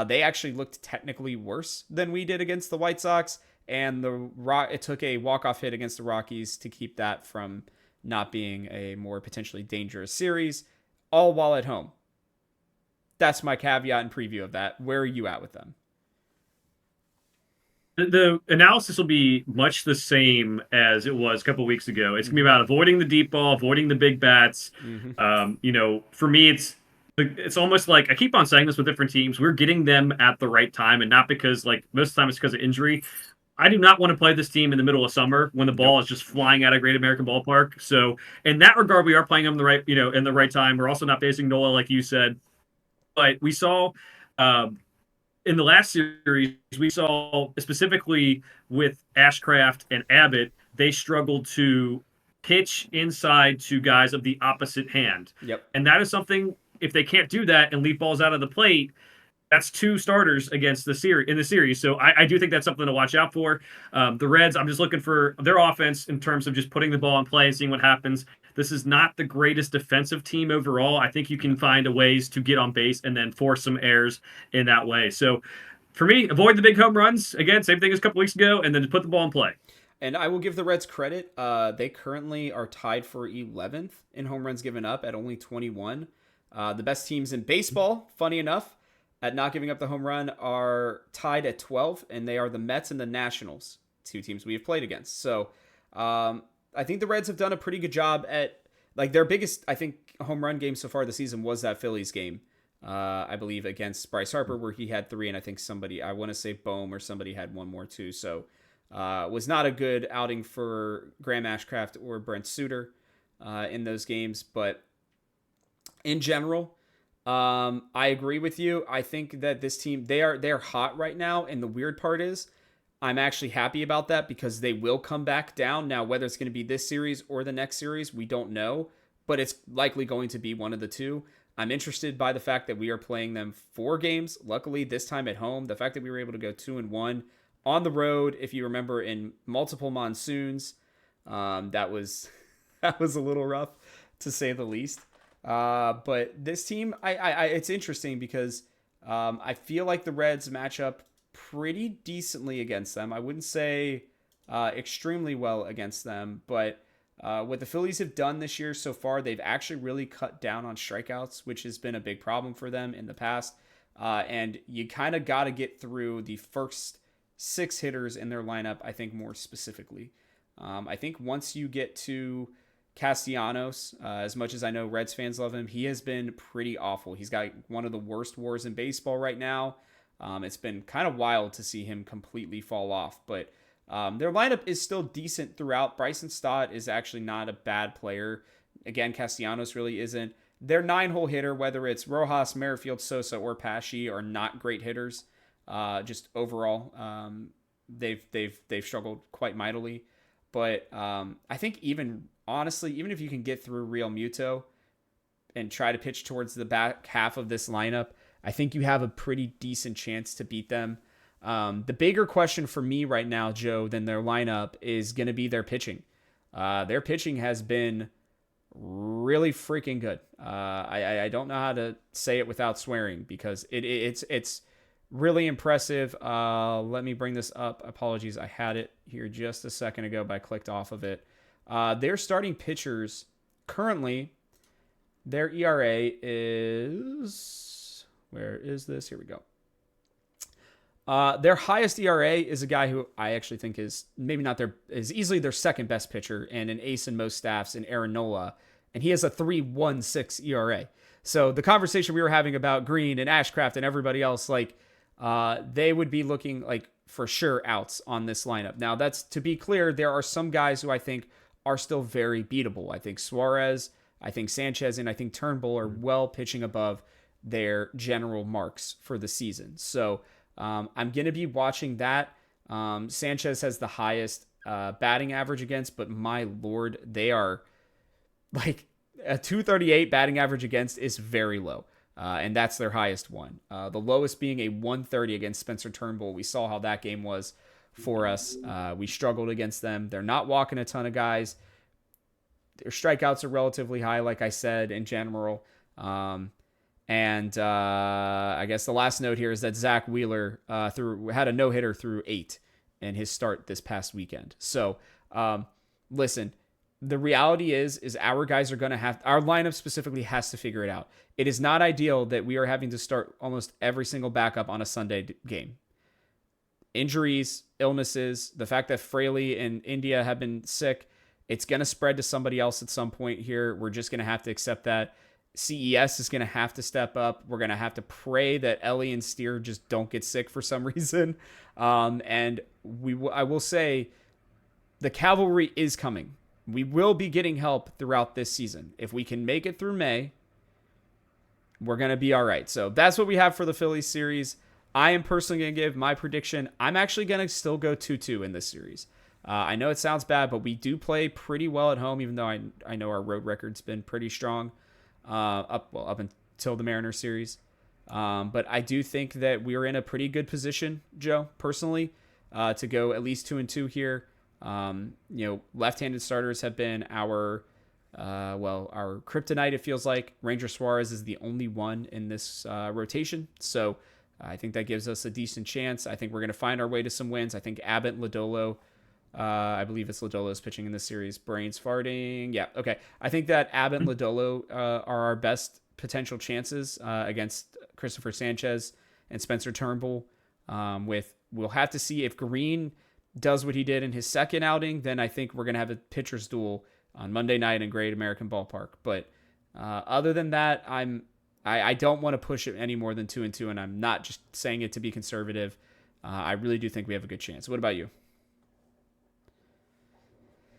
they actually looked technically worse than we did against the White Sox, and it took a walk-off hit against the Rockies to keep that from not being a more potentially dangerous series, all while at home. That's my caveat and preview of that. Where are you at with them? The analysis will be much the same as it was a couple of weeks ago. It's going to be about avoiding the deep ball, avoiding the big bats. For me, it's almost like, I keep on saying this with different teams, we're getting them at the right time, and not because, like, most of the time it's because of injury. I do not want to play this team in the middle of summer when the ball is just flying out of Great American Ballpark. So in that regard, we are playing them in the right time. We're also not facing Nola, like you said. But we saw in the last series, we saw specifically with Ashcraft and Abbott, they struggled to pitch inside to guys of the opposite hand. Yep. And that is something, if they can't do that and leave balls out of the plate, that's 2 starters against the series. So I do think that's something to watch out for. The Reds, I'm just looking for their offense in terms of just putting the ball in play and seeing what happens. This is not the greatest defensive team overall. I think you can find ways to get on base and then force some errors in that way. So for me, avoid the big home runs. Again, same thing as a couple weeks ago, and then just put the ball in play. And I will give the Reds credit. They currently are tied for 11th in home runs given up at only 21. The best teams in baseball, funny enough, at not giving up the home run, are tied at 12, and they are the Mets and the Nationals, 2 teams we have played against. So I think the Reds have done a pretty good job at, like, their biggest, I think, home run game so far this season was that Phillies game, I believe, against Bryce Harper, where he had 3, and I think I want to say Bohm or somebody had 1 more too. So was not a good outing for Graham Ashcraft or Brent Suter in those games. But in general, I agree with you. I think that this team, they're hot right now, and the weird part is I'm actually happy about that because they will come back down. Now, whether it's going to be this series or the next series, we don't know, but it's likely going to be one of the two. I'm interested by the fact that we are playing them 4 games. Luckily, this time at home, the fact that we were able to go 2-1 on the road, if you remember, in multiple monsoons, that was a little rough to say the least. But this team, it's interesting because I feel like the Reds match up pretty decently against them. I wouldn't say extremely well against them, but what the Phillies have done this year so far, they've actually really cut down on strikeouts, which has been a big problem for them in the past. And you kind of got to get through the first 6 hitters in their lineup, I think more specifically. I think once you get to Castellanos, as much as I know Reds fans love him, he has been pretty awful. He's got one of the worst WARs in baseball right now. It's been kind of wild to see him completely fall off, but their lineup is still decent throughout. Bryson Stott is actually not a bad player. Again, Castellanos really isn't. Their 9-hole hitter, whether it's Rojas, Merrifield, Sosa, or Pesci, are not great hitters. Just overall, they've struggled quite mightily. But I think honestly, even if you can get through Real Muto and try to pitch towards the back half of this lineup, I think you have a pretty decent chance to beat them. The bigger question for me right now, Joe, than their lineup is going to be their pitching. Their pitching has been really freaking good. I don't know how to say it without swearing because it's really impressive. Let me bring this up. Apologies, I had it here just a second ago, but I clicked off of it. Their starting pitchers currently, their ERA is, where is this? Here we go. Their highest ERA is a guy who I actually think is maybe not is easily their second best pitcher and an ace in most staffs in Aaron Nola, and he has a 3.16 ERA. So the conversation we were having about Green and Ashcraft and everybody else, like they would be looking like for sure outs on this lineup. Now that's to be clear, there are some guys who I think are still very beatable. I think Suarez, I think Sanchez, and I think Turnbull are well pitching above their general marks for the season. So I'm going to be watching that. Sanchez has the highest batting average against, but my Lord, they are like a 238 batting average against is very low. And that's their highest one. The lowest being a 130 against Spencer Turnbull. We saw how that game was for us. We struggled against them. They're not walking a ton of guys. Their strikeouts are relatively high, like I said, in general. And I guess the last note here is that Zach Wheeler had a no-hitter through 8 in his start this past weekend. So, listen, the reality is our guys are going to our lineup specifically has to figure it out. It is not ideal that we are having to start almost every single backup on a Sunday game. Injuries, illnesses, the fact that Fraley and India have been sick, it's going to spread to somebody else at some point here. We're just going to have to accept that. CES is going to have to step up. We're going to have to pray that Elly and Steer just don't get sick for some reason. And I will say the cavalry is coming. We will be getting help throughout this season. If we can make it through May, we're going to be all right. So that's what we have for the Phillies series. I am personally going to give my prediction. I'm actually going to still go 2-2 in this series. I know it sounds bad, but we do play pretty well at home, even though I know our road record's been pretty strong up until the Mariners series. But I do think that we're in a pretty good position, Joe, personally, to go at least 2-2 here. Left-handed starters have been our kryptonite, it feels like. Ranger Suarez is the only one in this rotation. So I think that gives us a decent chance. I think we're going to find our way to some wins. I think Abbott and Lodolo, I believe it's Lodolo's pitching in this series. Brains farting. Yeah, okay. I think that Abbott and Lodolo are our best potential chances against Christopher Sanchez and Spencer Turnbull. We'll have to see if Green does what he did in his second outing, then I think we're going to have a pitcher's duel on Monday night in Great American Ballpark. But other than that, I don't want to push it any more than 2-2, and I'm not just saying it to be conservative. I really do think we have a good chance. What about you?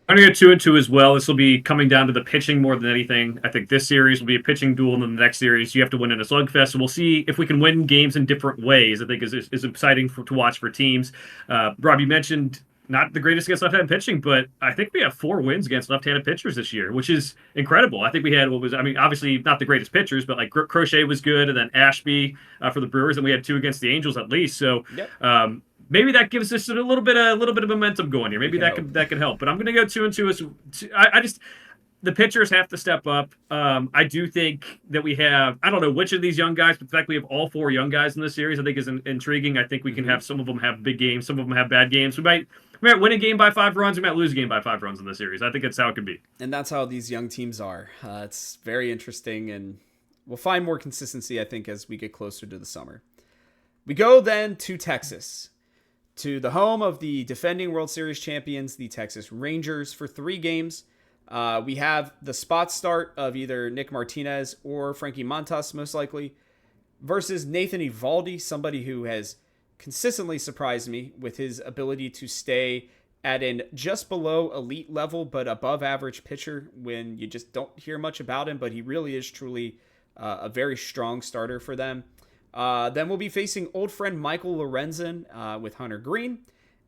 I'm going to go 2-2 as well. This will be coming down to the pitching more than anything. I think this series will be a pitching duel, and then the next series you have to win in a slugfest. So we'll see if we can win games in different ways. I think is exciting to watch for teams. Rob, you mentioned not the greatest against left-handed pitching, but I think we have 4 wins against left-handed pitchers this year, which is incredible. I think we had obviously not the greatest pitchers, but like Crochet was good, and then Ashby for the Brewers, and we had 2 against the Angels at least. So. Yep. Maybe that gives us a little bit of momentum going here. Maybe that could help. But I'm going to go 2-2. The pitchers have to step up. I do think that we have, I don't know which of these young guys, but the fact we have all 4 young guys in this series, I think is intriguing. I think we can have some of them have big games, some of them have bad games. We might win a game by 5 runs. We might lose a game by 5 runs in this series. I think that's how it could be. And that's how these young teams are. It's very interesting, and we'll find more consistency, I think, as we get closer to the summer. We go then to Texas. to the home of the defending World Series champions, the Texas Rangers, for 3 games. We have the spot start of either Nick Martinez or Frankie Montas, most likely, versus Nathan Eovaldi, somebody who has consistently surprised me with his ability to stay at an just below elite level, but above average pitcher when you just don't hear much about him, but he really is truly a very strong starter for them. Then we'll be facing old friend Michael Lorenzen with Hunter Green,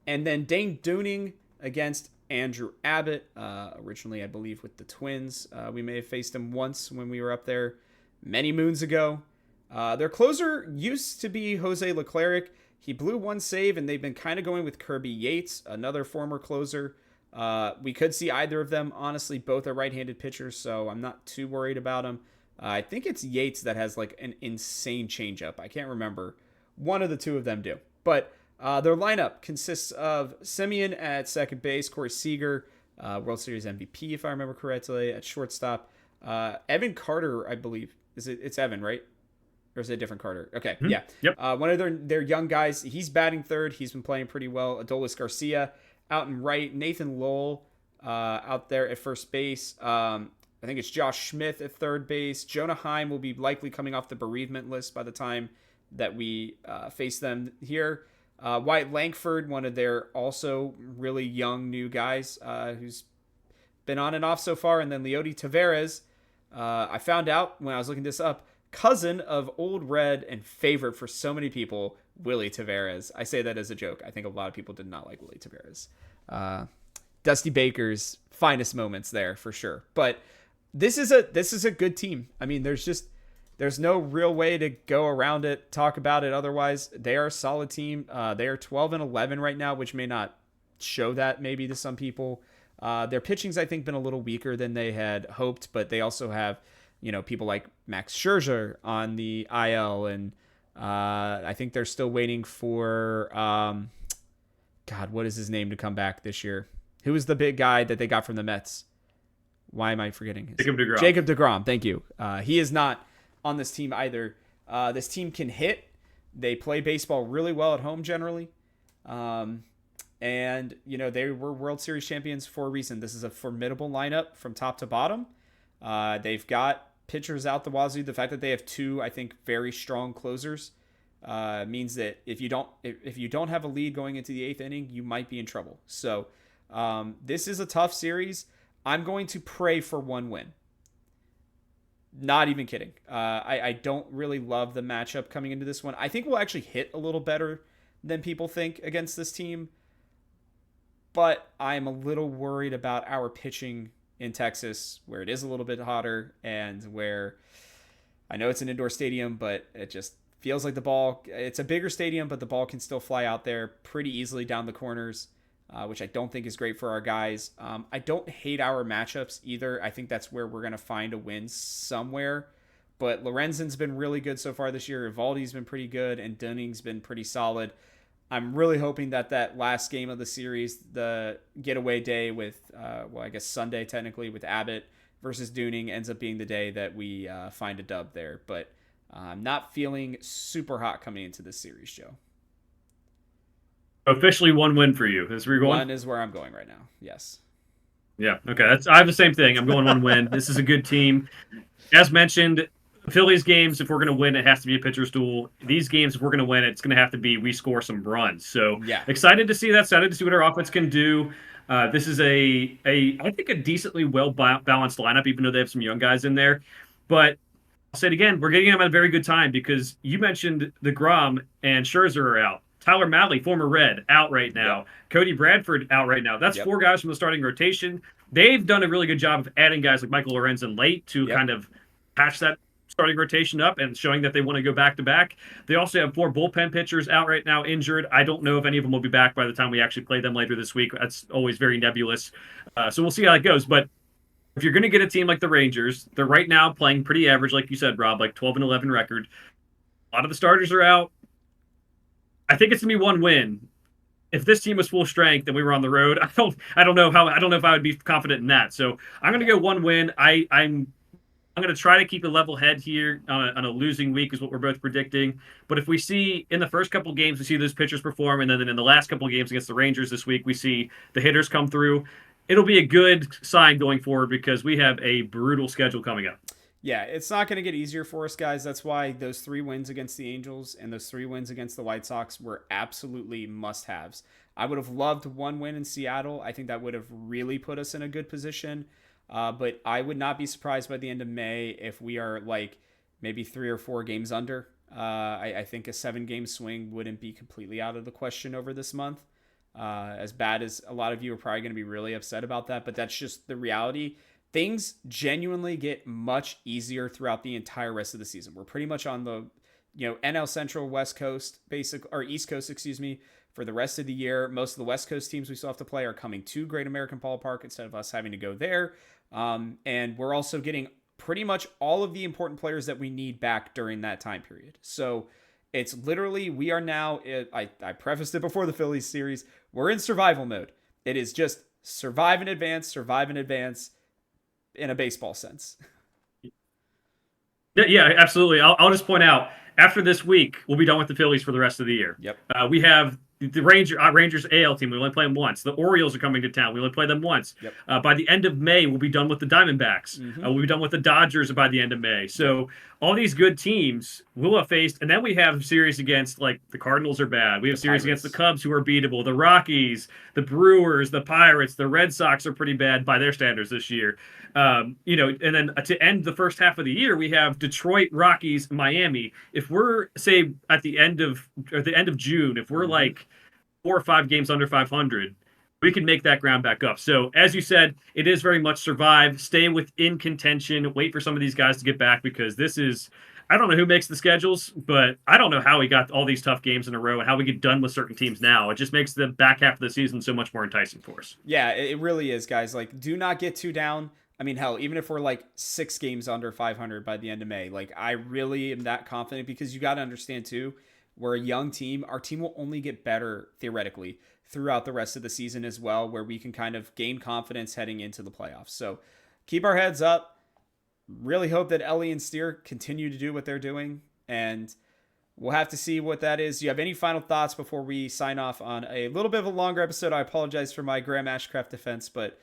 and then Dane Dooning against Andrew Abbott, originally I believe with the Twins. We may have faced him once when we were up there many moons ago. Their closer used to be Jose Leclerc. He blew 1 save, and they've been kind of going with Kirby Yates, another former closer. We could see either of them. Honestly, both are right-handed pitchers, so I'm not too worried about them. I think it's Yates that has like an insane changeup. I can't remember. One of the two of them do. But their lineup consists of Simeon at second base, Corey Seager, World Series MVP, if I remember correctly, at shortstop. Evan Carter, I believe. It's Evan, right? Or is it a different Carter? Okay, yeah. Yep. One of their young guys, he's batting third. He's been playing pretty well. Adolis Garcia out in right. Nathan Lowell out there at first base. I think it's Josh Smith at third base. Jonah Heim will be likely coming off the bereavement list by the time that we face them here. Wyatt Langford, one of their also really young new guys who's been on and off so far. And then Leody Taveras, I found out when I was looking this up, cousin of Old Red and favorite for so many people, Willie Taveras. I say that as a joke. I think a lot of people did not like Willie Taveras. Dusty Baker's finest moments there for sure. But this is a good team. I mean, there's no real way to go around it, talk about it otherwise. They are a solid team. They are 12-11 right now, which may not show that maybe to some people. Their pitching's, I think, been a little weaker than they had hoped, but they also have, people like Max Scherzer on the IL, and I think they're still waiting for, what is his name to come back this year? Who is the big guy that they got from the Mets? Why am I forgetting his Jacob DeGrom. Jacob DeGrom, thank you. He is not on this team either. This team can hit. They play baseball really well at home generally. And, they were World Series champions for a reason. This is a formidable lineup from top to bottom. They've got pitchers out the wazoo. The fact that they have 2, I think, very strong closers means that if you don't have a lead going into the 8th inning, you might be in trouble. So this is a tough series. I'm going to pray for 1 win. Not even kidding. I don't really love the matchup coming into this one. I think we'll actually hit a little better than people think against this team. But I'm a little worried about our pitching in Texas, where it is a little bit hotter and where I know it's an indoor stadium, but it just feels like it's a bigger stadium, but the ball can still fly out there pretty easily down the corners. Which I don't think is great for our guys. I don't hate our matchups either. I think that's where we're going to find a win somewhere. But Lorenzen's been really good so far this year. Evaldi's been pretty good, and Dunning's been pretty solid. I'm really hoping that last game of the series, the getaway day with, I guess Sunday technically with Abbott versus Dooning, ends up being the day that we find a dub there. But I'm not feeling super hot coming into this series, Joe. Officially 1 win for you. Is where you're going? 1 is where I'm going right now. Yes. Yeah. Okay. I have the same thing. I'm going 1 win. This is a good team. As mentioned, Phillies games, if we're going to win, it has to be a pitcher's duel. These games, if we're going to win, it's going to have to be we score some runs. So yeah, excited to see that. Excited to see what our offense can do. This is I think a decently well balanced lineup, even though they have some young guys in there. But I'll say it again, we're getting them at a very good time because you mentioned the Grom and Scherzer are out. Tyler Madley, former Red, out right now. Yep. Cody Bradford out right now. That's 4 guys from the starting rotation. They've done a really good job of adding guys like Michael Lorenzen late to kind of patch that starting rotation up and showing that they want to go back-to-back. They also have 4 bullpen pitchers out right now injured. I don't know if any of them will be back by the time we actually play them later this week. That's always very nebulous. So we'll see how that goes. But if you're going to get a team like the Rangers, they're right now playing pretty average, like you said, Rob, like 12-11 record. A lot of the starters are out. I think it's gonna be 1 win. If this team was full strength and we were on the road, I don't know if I would be confident in that. So I'm gonna go 1 win. I'm I'm going to try to keep a level head here on a losing week is what we're both predicting. But if we see in the first couple games, we see those pitchers perform, and then in the last couple games against the Rangers this week, we see the hitters come through. It'll be a good sign going forward because we have a brutal schedule coming up. Yeah, it's not going to get easier for us, guys. That's why those 3 wins against the Angels and those 3 wins against the White Sox were absolutely must-haves. I would have loved 1 win in Seattle. I think that would have really put us in a good position. But I would not be surprised by the end of May if we are like maybe 3 or 4 games under. I think a 7-game swing wouldn't be completely out of the question over this month. As bad as a lot of you are probably going to be really upset about that, but that's just the reality. Things genuinely get much easier throughout the entire rest of the season. We're pretty much on the, NL Central, West Coast, or East Coast, excuse me, for the rest of the year. Most of the West Coast teams we still have to play are coming to Great American Ballpark instead of us having to go there. And we're also getting pretty much all of the important players that we need back during that time period. So it's literally, we are now, I prefaced it before the Phillies series, we're in survival mode. It is just survive in advance in a baseball sense. Yeah, absolutely. I'll just point out, after this week, we'll be done with the Phillies for the rest of the year. Yep. We have the Rangers AL team. We only play them once. The Orioles are coming to town. We only play them once. Yep. By the end of May, we'll be done with the Diamondbacks. Mm-hmm. We'll be done with the Dodgers by the end of May. So all these good teams we'll have faced, and then we have series against, like, the Cardinals are bad. We have series against the Cubs, who are beatable. The Rockies, the Brewers, the Pirates, the Red Sox are pretty bad by their standards this year. And then to end the first half of the year, we have Detroit, Rockies, Miami. If we're, say, at the end of June, if we're like 4 or 5 games under 500, we can make that ground back up. So, as you said, it is very much survive, stay within contention, wait for some of these guys to get back, because this is, I don't know who makes the schedules, but I don't know how we got all these tough games in a row and how we get done with certain teams now. It just makes the back half of the season so much more enticing for us. Yeah, it really is, guys. Like, do not get too down. I mean, hell, even if we're like 6 games under 500 by the end of May, like, I really am that confident, because you got to understand too, we're a young team. Our team will only get better theoretically throughout the rest of the season as well, where we can kind of gain confidence heading into the playoffs. So keep our heads up. Really hope that Elly and Steer continue to do what they're doing, and we'll have to see what that is. Do you have any final thoughts before we sign off on a little bit of a longer episode? I apologize for my Graham Ashcraft defense, but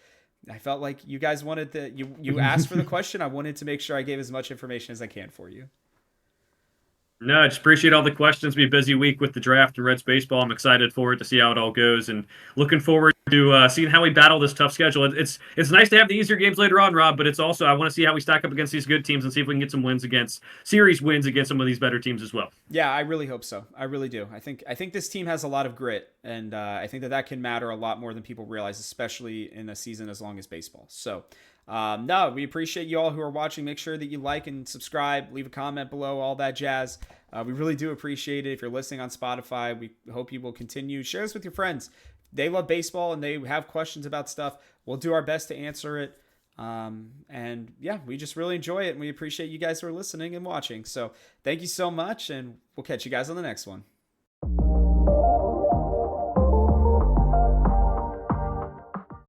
I felt like you guys wanted you asked for the question. I wanted to make sure I gave as much information as I can for you. No, I just appreciate all the questions. Be a busy week with the draft and Reds baseball. I'm excited for it to see how it all goes, and looking forward to seeing how we battle this tough schedule. It's nice to have the easier games later on, Rob, but it's also, I want to see how we stack up against these good teams and see if we can get some series wins against some of these better teams as well. Yeah, I really hope so. I really do. I think this team has a lot of grit, and I think that can matter a lot more than people realize, especially in a season as long as baseball. So, no, we appreciate you all who are watching. Make sure that you like and subscribe, leave a comment below, all that jazz. We really do appreciate it. If you're listening on Spotify, we hope you will continue. Share this with your friends. They love baseball and they have questions about stuff. We'll do our best to answer it. And yeah, we just really enjoy it, and we appreciate you guys who are listening and watching. So thank you so much, and we'll catch you guys on the next one.